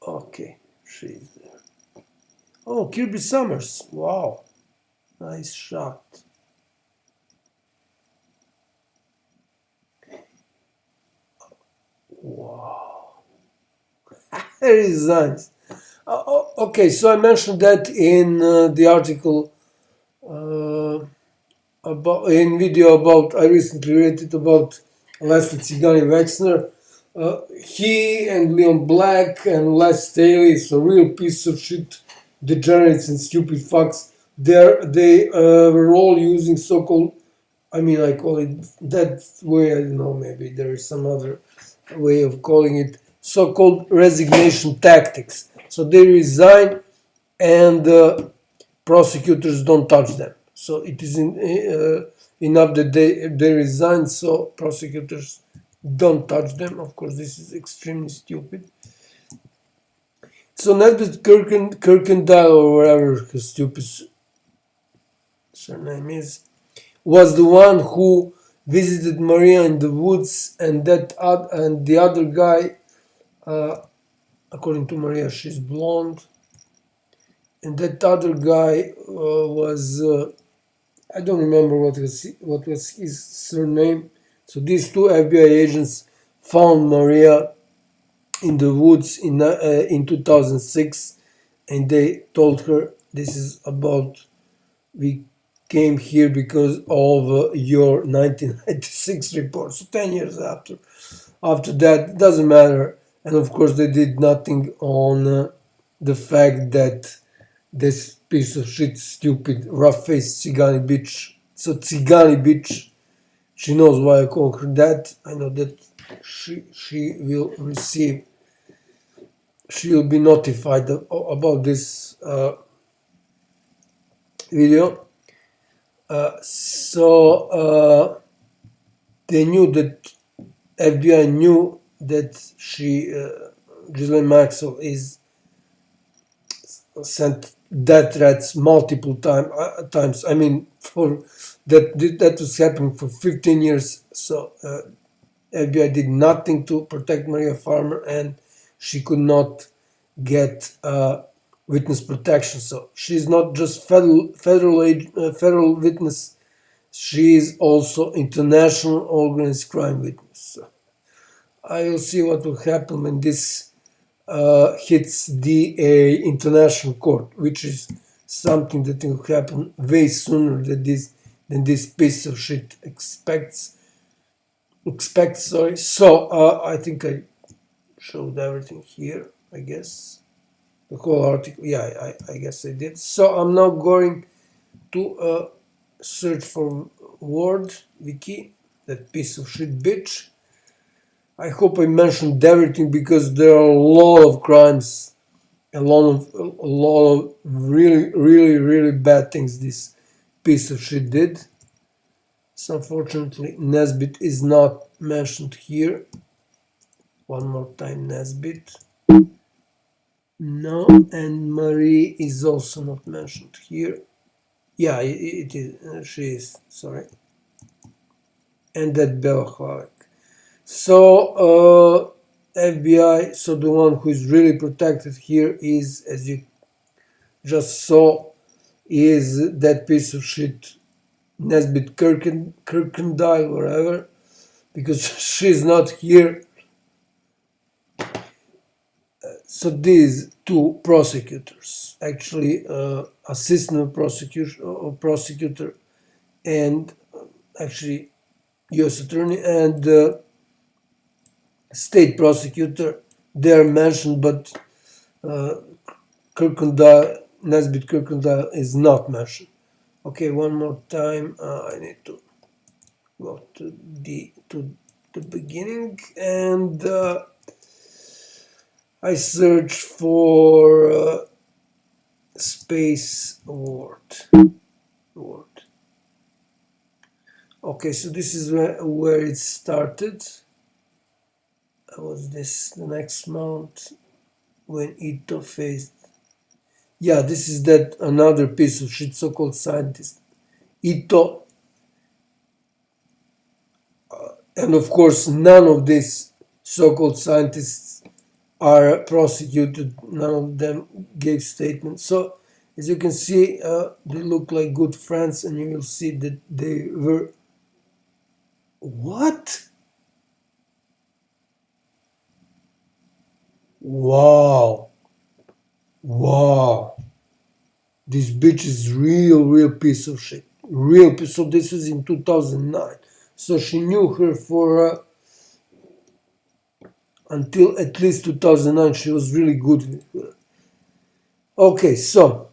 Okay, she's there. Oh, Kirby Summers. Wow. Nice shot. Wow. Very nice. Okay, so I mentioned that in the article about in video about I recently read it about Leslie Tzigani Wexner. He and Leon Black and Les Staley is a real piece of shit, degenerates and stupid fucks. They were all using so-called, I mean, I call it that way. I don't know, maybe there is some other way of calling it, so-called resignation tactics. So they resign and prosecutors don't touch them. So it is enough that they resign, so prosecutors don't touch them. Of course, this is extremely stupid. So Nesbitt Kirkendall, or whatever his stupid surname is, was the one who visited Maria in the woods, and the other guy, according to Maria, she's blonde, and that other guy was I don't remember what was his surname. So these two FBI agents found Maria in the woods in 2006, and they told her, "This is about, we came here because of your 1996 report." So 10 years after that, it doesn't matter. And of course, they did nothing on the fact that this piece of shit, stupid, rough-faced Tsigani bitch. So Tsigani bitch, she knows why I call her that. I know that she will receive, she will be notified about this video. So they knew that, FBI knew that Ghislaine Maxwell is sent death threats multiple times. I mean, for that was happening for 15 years. So FBI did nothing to protect Maria Farmer, and she could not get witness protection. So she's not just federal witness; she is also international organized crime witness. So I will see what will happen when this hits the international court, which is something that will happen way sooner than this piece of shit expects. Sorry. So I think I showed everything here. I guess the whole article. Yeah, I guess I did. So I'm now going to search for word Vicky, that piece of shit bitch. I hope I mentioned everything, because there are a lot of crimes, a lot of really bad things this piece of shit did. So unfortunately, Nesbitt is not mentioned here. One more time, Nesbitt. No, and Marie is also not mentioned here. Yeah, it is. She is. Sorry. And that Bella Clark. So FBI, so the one who is really protected here is, as you just saw, is that piece of shit Nesbitt Kirkendall, whatever, because she's not here. So these two prosecutors, actually assistant prosecutor, and actually U.S. attorney and state prosecutor. They are mentioned, but Nesbitt Kirkendall is not mentioned. Okay, one more time. I need to go to the beginning, and I search for space word. Okay, so this is where it started. Was this the next month when Ito faced? Yeah, this is that another piece of shit, so-called scientist. Ito. And of course, none of these so-called scientists are prosecuted. None of them gave statements. So, as you can see, they look like good friends, and you will see that they were... What? Wow. This bitch is real piece of shit. Real piece. So this was in 2009. So she knew her for until at least 2009. She was really good with her. Okay, so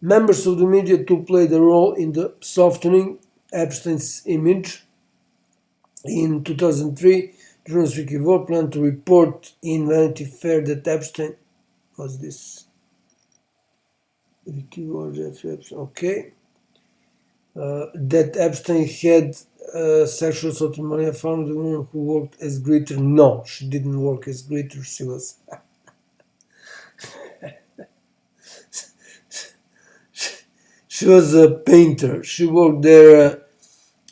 members of the media too played a role in the softening Epstein's image. In 2003, journalist Vicky planned to report in Vanity Fair that Epstein was this. Vicky okay. That Epstein had sexual assault with Maria Farmer, the woman who worked as greeter. No, she didn't work as greeter. She was she was a painter. She worked there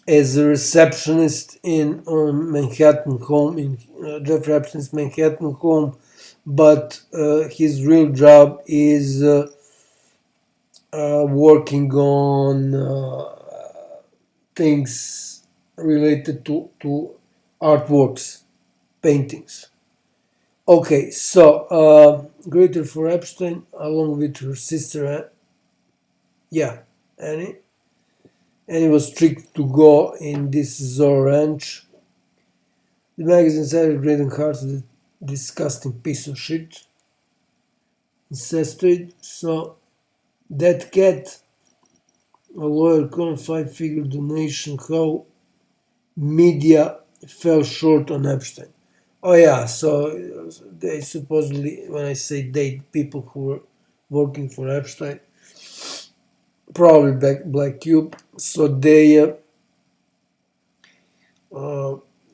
as a receptionist in Manhattan home, in Jeffrey Epstein's Manhattan home, but his real job is working on things related to artworks, paintings. Okay, so greeter for Epstein, along with her sister, Annie. Annie was tricked to go in this Zorro ranch. The magazine said Graydon Hart, the disgusting piece of shit. Incestued. So that cat, a lawyer called 5-figure donation, how media fell short on Epstein. Oh yeah, so they supposedly, when I say they, people who were working for Epstein, probably Black Cube, so they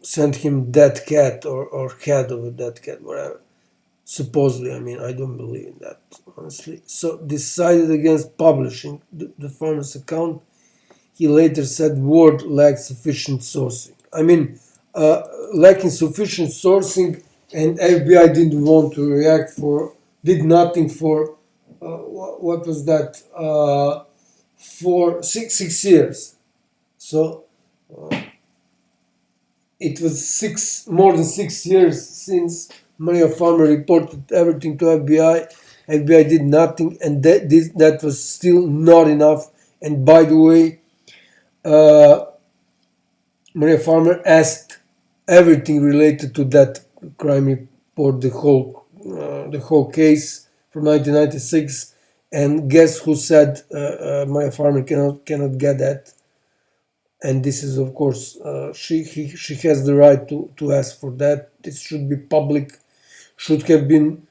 sent him dead cat or head of a dead cat, whatever. Supposedly, I mean, I don't believe in that, honestly. So decided against publishing the farmer's account. He later said Word lacked sufficient sourcing. I mean, lacking sufficient sourcing, and FBI didn't want to react did nothing for, what was that, for six years. So it was more than 6 years since Maria Farmer reported everything to FBI. FBI did nothing, and that was still not enough. And by the way, Maria Farmer asked everything related to that crime report, the whole case from 1996. And guess who said Maria Farmer cannot get that? And this is, of course, she has the right to ask for that. This should be public, should have been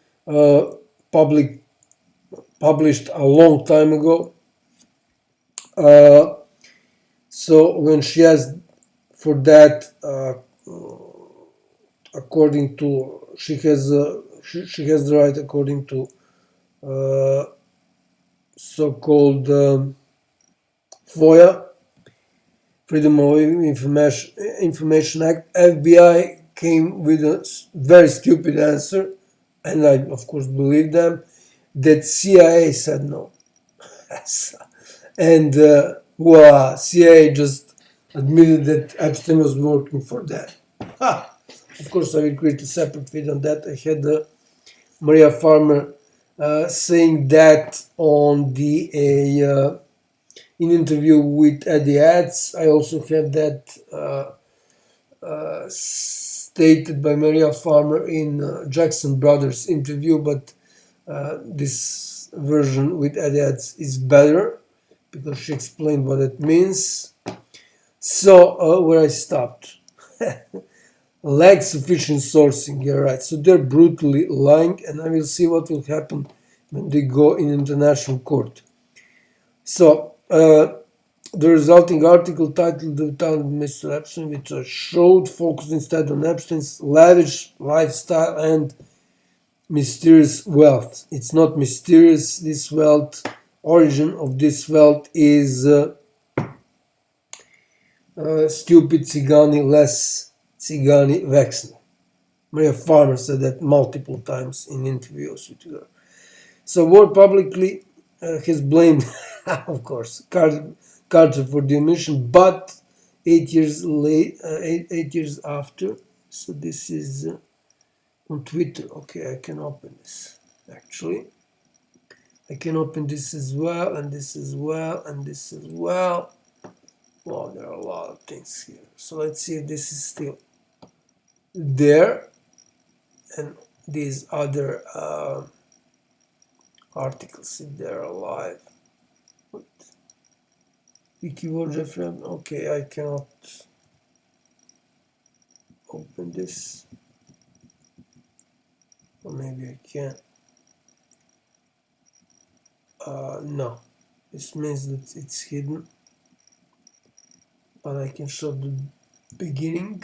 published a long time ago. So when she asked for that, according to she has the right, according to so-called FOIA, Freedom of Information Act. FBI came with a very stupid answer, and I of course believe them, that CIA said no. And CIA just admitted that Epstein was working for that. Of course, I will create a separate video on that. I had Maria Farmer saying that on in interview with Eddie Ads. I also have that stated by Maria Farmer in Jackson Brothers interview, but this version with edits is better because she explained what it means. So where I stopped. Lack sufficient sourcing, you're right. So they're brutally lying, and I will see what will happen when they go in international court. So the resulting article titled "The Talented Mr. Epstein," which I showed, focused instead on Epstein's lavish lifestyle and mysterious wealth. It's not mysterious, this wealth. Origin of this wealth is stupid Cigani, less Cigani Vexner. Maria Farmer said that multiple times in interviews with her. So more publicly has blamed, of course, Carter for the omission, but 8 years late, 8 years after. So this is on Twitter. Okay, I can open this. Actually, I can open this as well, and this as well, and this as well. Wow, there are a lot of things here. So let's see if this is still there, and these other articles, if they're alive. What? Vicky Jeffrey. Okay, I cannot open this. Or maybe I can. No, this means that it's hidden. But I can show the beginning.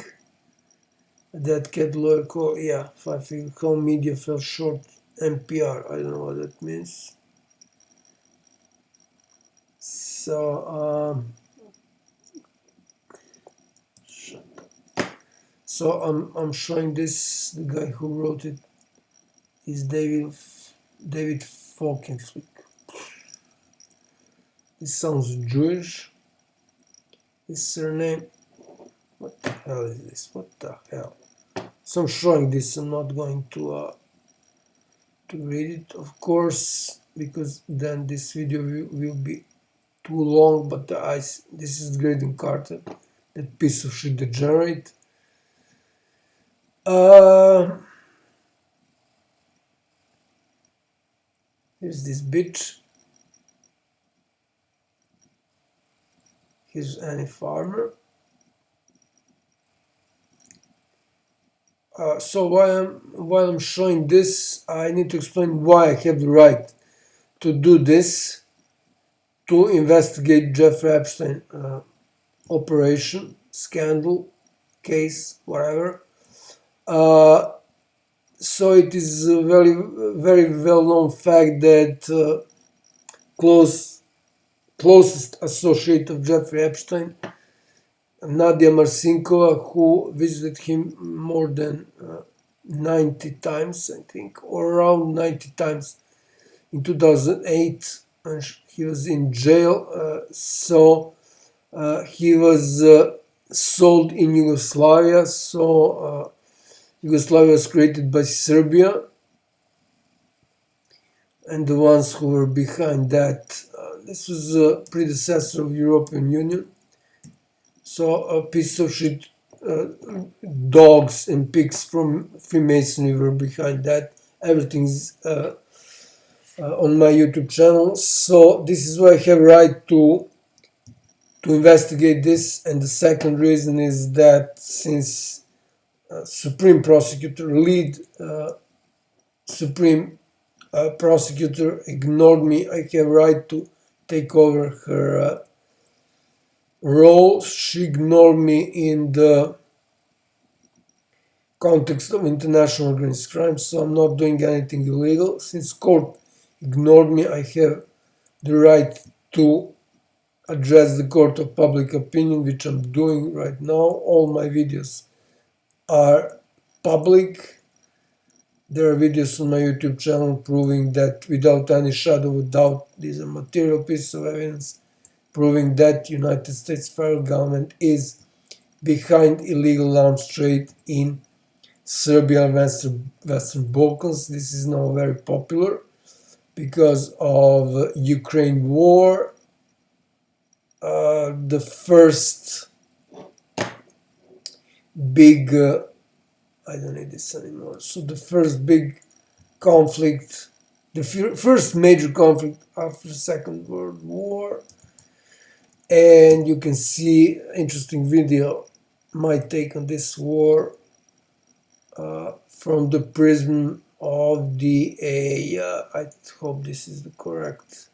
That cat lawyer call, yeah, 5-figure call, media fell short, NPR. I don't know what that means. So, I'm showing this. The guy who wrote it is David Falkenflick. This sounds Jewish. His surname. What the hell is this? What the hell? So I'm showing this. I'm not going to read it, of course, because then this video will be too long. But this is Graydon Carter, that piece of shit degenerate. Here's this bitch. Here's Annie Farmer. So while I'm showing this, I need to explain why I have the right to do this, to investigate Jeffrey Epstein operation, scandal, case, whatever. So it is a very, very well-known fact that closest associate of Jeffrey Epstein, Nadia Marcinkova, who visited him more than 90 times, I think, or around 90 times in 2008, and he was in jail. So he was sold in Yugoslavia. So Yugoslavia was created by Serbia, and the ones who were behind that, this was a predecessor of European Union. So a piece of shit dogs and pigs from Freemasonry were behind that. Everything's on my YouTube channel. So this is why I have right to investigate this. And the second reason is that since Supreme Prosecutor, lead Supreme Prosecutor ignored me, I have right to take over her role. She ignored me in the context of international organized crime, so I'm not doing anything illegal. Since court ignored me, I have the right to address the court of public opinion, which I'm doing right now. All my videos are public. There are videos on my YouTube channel proving that without any shadow of doubt, these are material pieces of evidence proving that United States federal government is behind illegal arms trade in Serbia and Western Balkans. This is now very popular because of Ukraine war. The first big, I don't need this anymore. So the first big conflict, the first major conflict after the Second World War. And you can see interesting video, my take on this war from the prism of the I hope this is the correct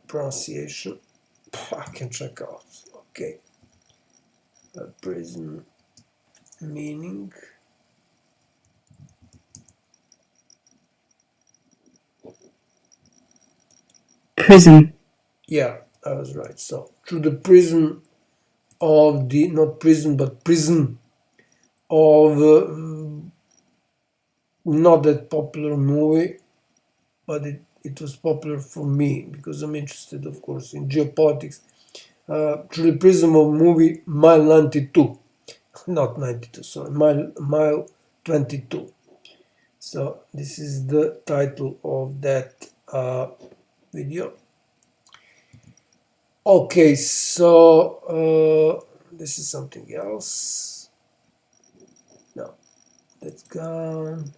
pronunciation. I can check out. Okay, prism meaning. Prism. Yeah, I was right. So through the prism of the, not prism but prism of not that popular movie, but it was popular for me because I'm interested, of course, in geopolitics. Through the prism of movie Mile 92, not 92, sorry, Mile 22. So this is the title of that video. Okay, so this is something else. No, that's gone.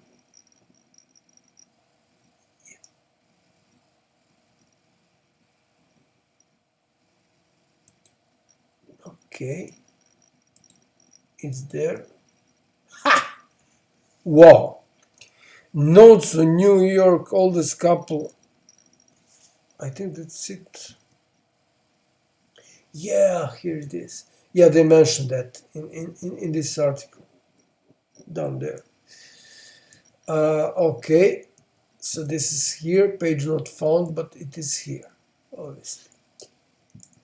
Okay, it's there. Ha! Wow. Notes on New York oldest couple. I think that's it. Yeah, here it is. Yeah, they mentioned that in this article down there. Okay, so this is here, page not found, but it is here, obviously.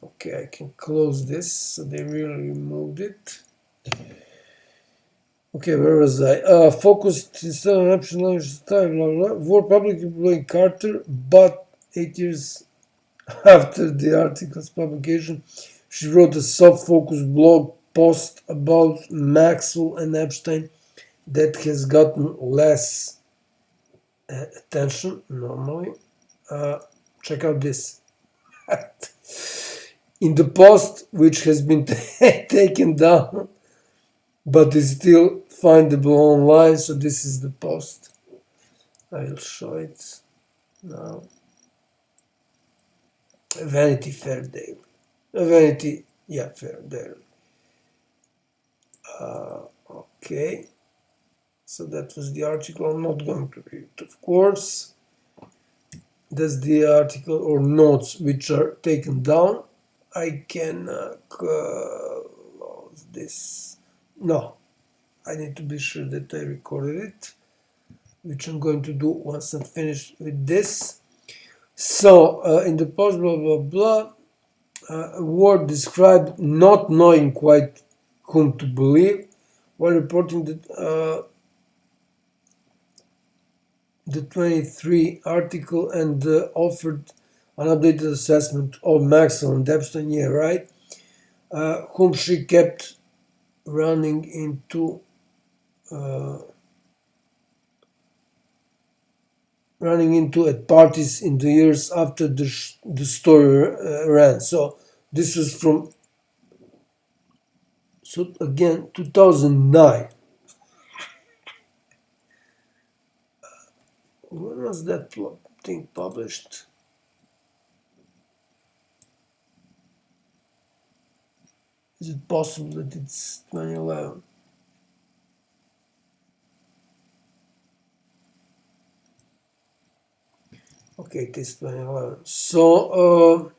Okay, I can close this, so they really removed it. Okay, where was I? Focused instead on option language style, blah, blah. War publicly employing Carter, but 8 years after the article's publication, she wrote a soft-focused blog post about Maxwell and Epstein that has gotten less attention normally. Check out this. In the post, which has been taken down, but is still findable online, so this is the post. I'll show it now. Vanity Fair Daily. Vanity, yeah, Fair Daily. Okay, so that was the article. I'm not going to read it, of course. That's the article or notes which are taken down. I can close this. No, I need to be sure that I recorded it, which I'm going to do once I'm finished with this. So, in the post, blah, blah, blah, Ward described not knowing quite whom to believe while reporting that the 23 article and offered an updated assessment of Maxwell and Epstein, yeah, right, whom she kept running into at parties in the years after the story ran. So this was from, so again, 2009. When was that thing published? Is it possible that it's 2011? Okay, it is 2011. So,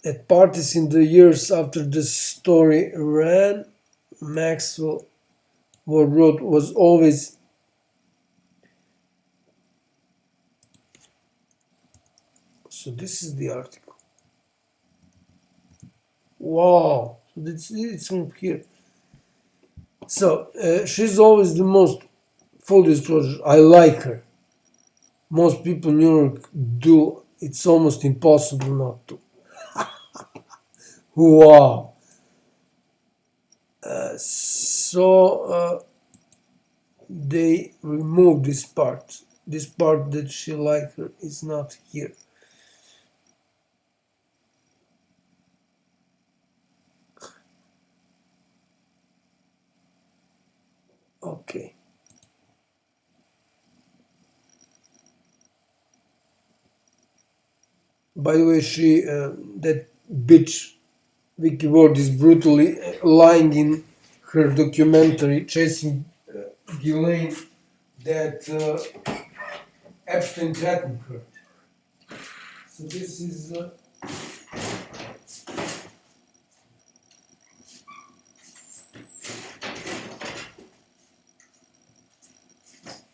at parties in the years after the story ran, Maxwell wrote was always so this is the article. Wow, it's from here. So she's always the most, full disclosure, I like her. Most people in New York do. It's almost impossible not to. Wow. So they removed this part. This part that she liked her is not here. Okay. By the way, that bitch Vicky Ward is brutally lying in her documentary chasing Ghislaine that Epstein threatened her. So this is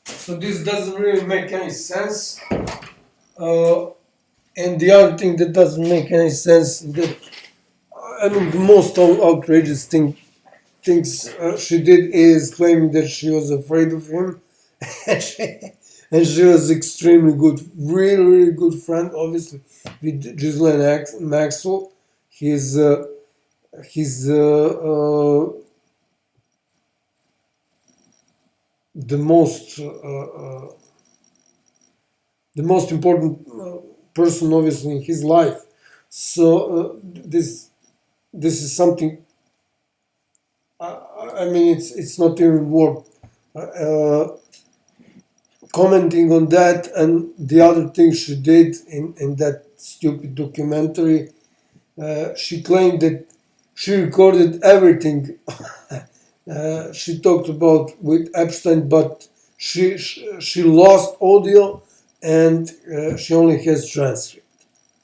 so this doesn't really make any sense. And the other thing that doesn't make any sense, that I mean, the most outrageous things she did is claiming that she was afraid of him, and she was extremely good, really, really good friend, obviously, with Ghislaine Maxwell. He's the most important person, obviously, in his life. So this is something. I mean, it's not even worth commenting on that. And the other thing she did in that stupid documentary, she claimed that she recorded everything she talked about with Epstein, but she lost audio and she only has transcript.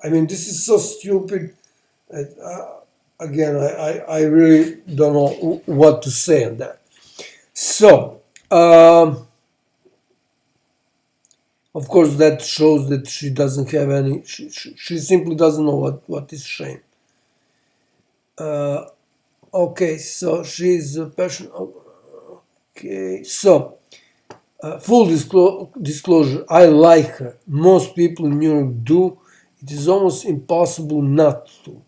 I mean, this is so stupid. Again, I really don't know what to say on that. So, of course, that shows that she doesn't have any. She simply doesn't know what is shame. Okay, so she's a passion. Okay, so full disclosure, I like her. Most people in New York do. It is almost impossible not to.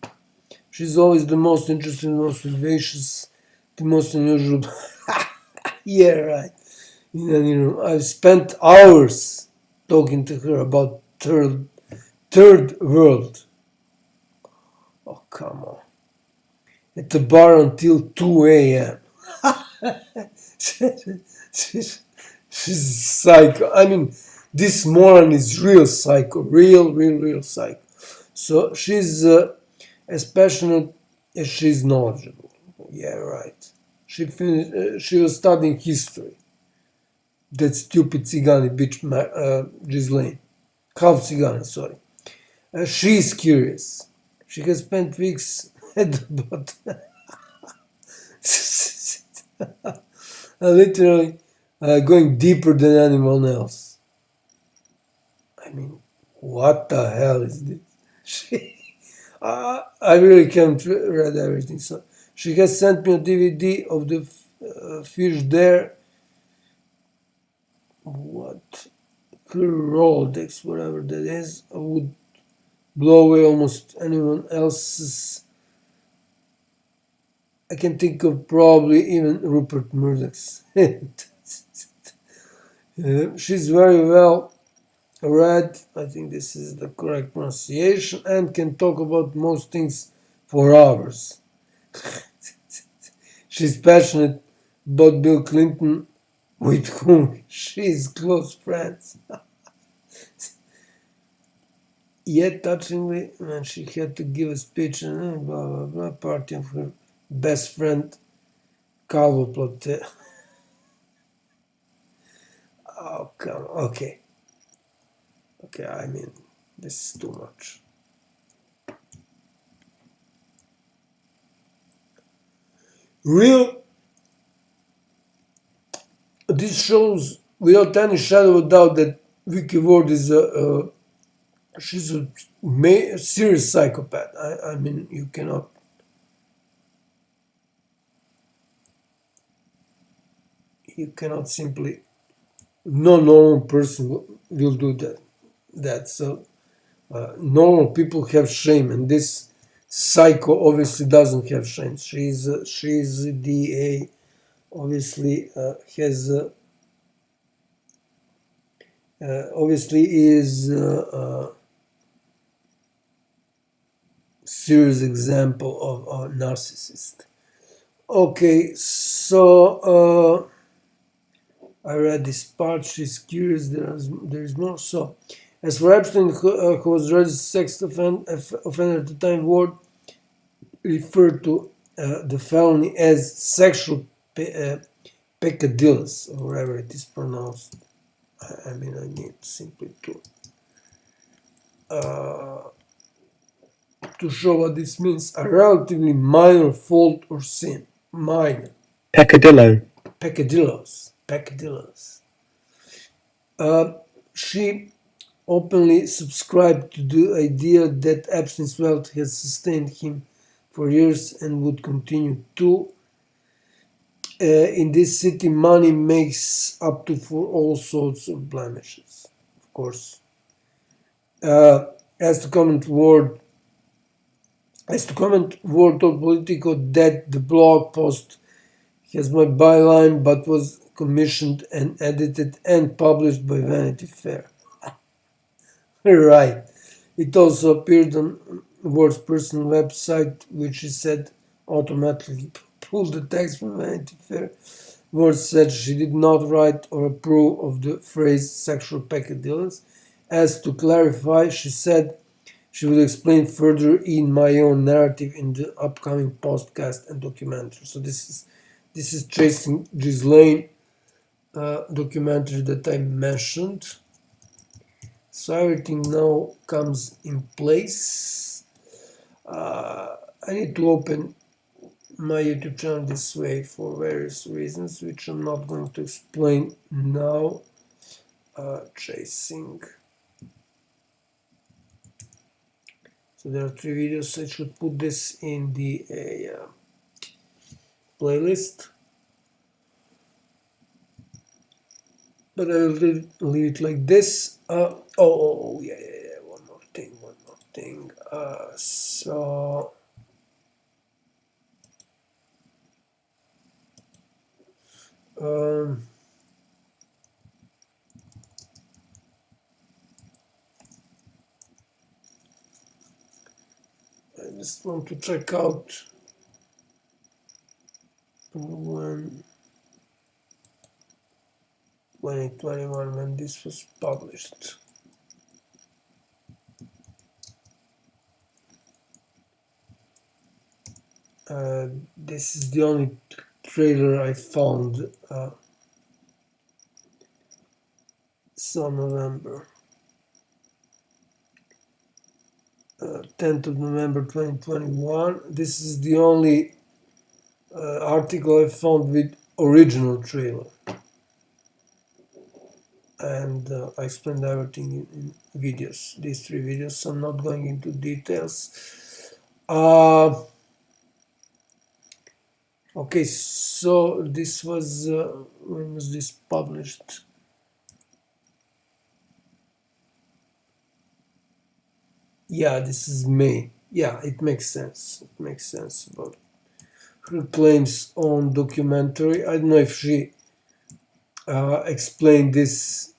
She's always the most interesting, the most vivacious, the most unusual. Yeah, right. I've spent hours talking to her about third world. Oh, come on. At the bar until 2 a.m. She's psycho. I mean, this moron is real psycho. Real psycho. So she's as passionate as she's knowledgeable. Yeah, right. She was studying history. That stupid Tsigani bitch, Ghislaine. Half Tsigani, sorry. She's curious. She has spent weeks at the bottom. Literally going deeper than anyone else. I mean, what the hell is this? I really can't read everything. So she has sent me a DVD of the fish there. What? Clear Rolodex, whatever that is, would blow away almost anyone else's. I can think of probably even Rupert Murdoch's. She's very well read, I think this is the correct pronunciation, and can talk about most things for hours. She's passionate about Bill Clinton, with whom she is close friends. Yet touchingly, when she had to give a speech and blah blah blah, party of her best friend Calvo Plotte. Oh come on. Okay, I mean, this is too much. This shows without any shadow of doubt that Vicky Ward is she's a serious psychopath. I mean, you cannot. You cannot simply. No normal person will do that. So normal people have shame, and this psycho obviously doesn't have shame. She's the obviously has obviously is a serious example of a narcissist. Okay, so I read this part. She's curious. There is more. So, as for Epstein, who was registered sex offender at the time, Ward referred to the felony as sexual peccadillos, or whatever it is pronounced. I need simply to show what this means. A relatively minor fault or sin. Minor. Peccadillo. Peccadillos. She openly subscribed to the idea that Epstein's wealth has sustained him for years and would continue to. In this city, money makes up for all sorts of blemishes, of course. As to comment Ward on Politico that the blog post has my byline but was commissioned and edited and published by Vanity Fair. Right. It also appeared on Ward's personal website, which he said automatically pulled the text from Vanity Fair. Ward said she did not write or approve of the phrase sexual peccadillos. As to clarify, she said she would explain further in my own narrative in the upcoming podcast and documentary. So this is Chasing Ghislaine documentary that I mentioned. So everything now comes in place. I need to open my YouTube channel this way for various reasons, which I'm not going to explain now. Chasing. So there are 3 videos. I should put this in the playlist. But I will leave it like this. Yeah. One more thing. I just want to check out when 2021 when this was published. This is the only trailer I found. So November. 10th of November 2021. This is the only article I found with original trailer. And I explained everything in videos, these 3 videos, so I'm not going into details. Okay, so this was, when was this published? Yeah, this is May. Yeah, it makes sense. About her claims on documentary. I don't know if she explained this,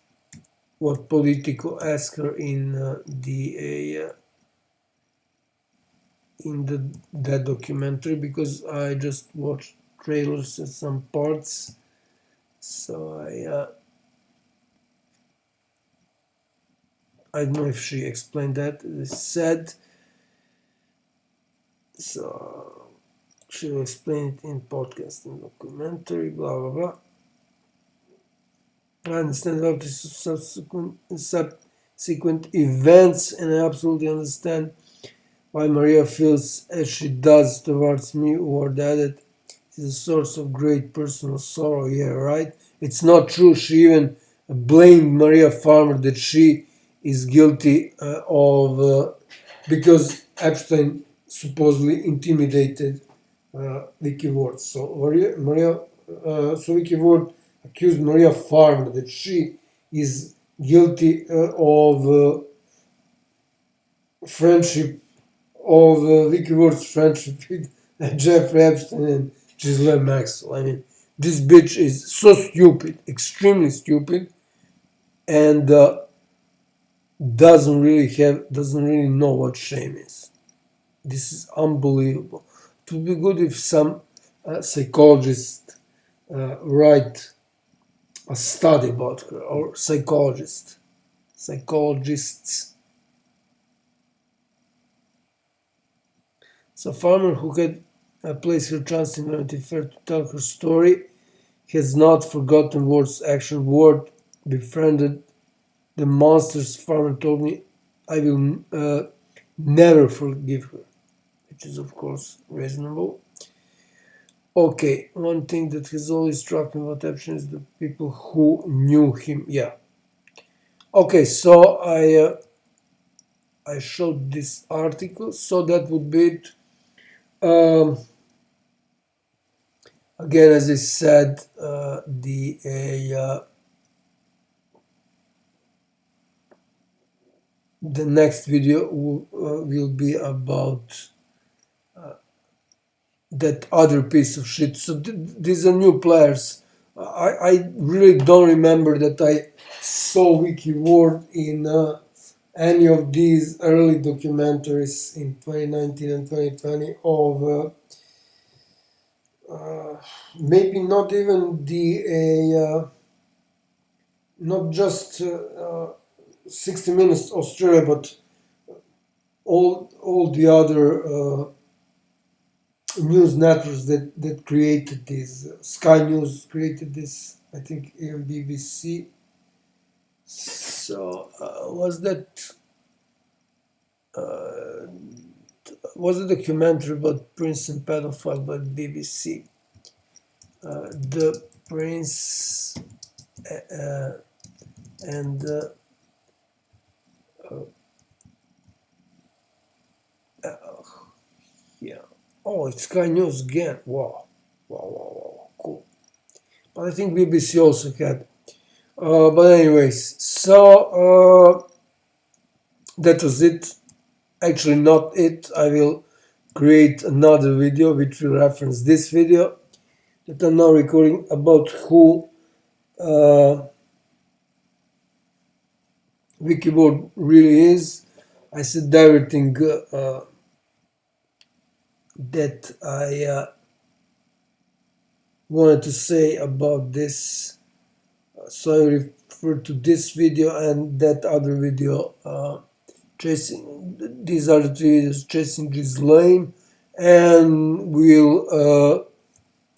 what Politico asked her in that documentary, because I just watched trailers and some parts. So I don't know if she explained that. It's said. So she will explain it in podcast and documentary, blah blah blah. I understand about the subsequent events, and I absolutely understand why Maria feels as she does towards me. Ward added, "It is a source of great personal sorrow." Yeah, right. It's not true. She even blamed Maria Farmer that she is guilty of because Epstein supposedly intimidated Vicky Ward. So Vicky Ward accused Maria Farmer that she is guilty of friendship of Vicky Ward's friendship with Jeffrey Epstein and Ghislaine Maxwell. I mean, this bitch is so stupid, extremely stupid, and doesn't really know what shame is. This is unbelievable. It would be good if some psychologist write a study about her, or psychologists. So, a farmer who had placed her trust in Vanity Fair to tell her story has not forgotten Ward's action. Ward befriended the monsters. Farmer told me, I will never forgive her, which is of course reasonable. Okay, one thing that has always struck me about Epstein is the people who knew him. Yeah. Okay, so I showed this article, so that would be it. Again, as I said, the next video will be about that other piece of shit. So these are new players. I really don't remember that I saw Vicky Ward in any of these early documentaries in 2019 and 2020 of maybe not even not just 60 Minutes Australia, but all the other news networks that created this. Sky News created this, I think, even BBC. So was a documentary about Prince and pedophile by BBC. The Prince and yeah. Oh, it's Sky News again. Wow, cool. But I think BBC also had. But anyways, so that was it. Actually, not it. I will create another video which will reference this video that I'm now recording about who Vicky Ward really is. I said everything that I wanted to say about this. So I refer to this video and that other video. These are the three videos: Chasing Ghislaine, and we'll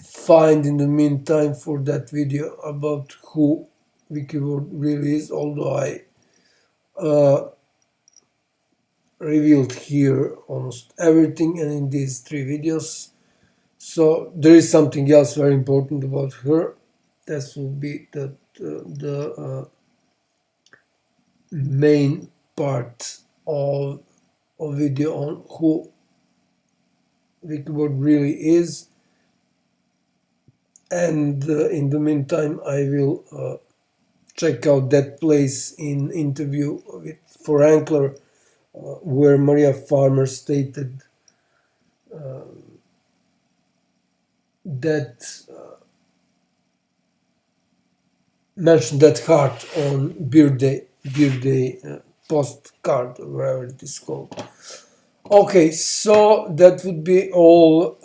find in the meantime for that video about who Vicky Ward really is, although I revealed here almost everything and in these three videos. So there is something else very important about her. That will be the main part of video on who Vicky Ward really is. And in the meantime, I will check out that place in interview for Ankler, where Maria Farmer stated that mentioned that heart on beer day postcard, or whatever it is called. Okay, so that would be all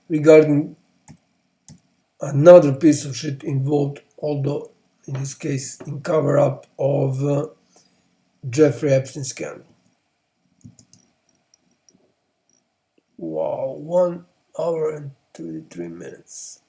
regarding another piece of shit involved, although in this case in cover-up of Jeffrey Epstein scandal. Wow, 1 hour and 33 minutes.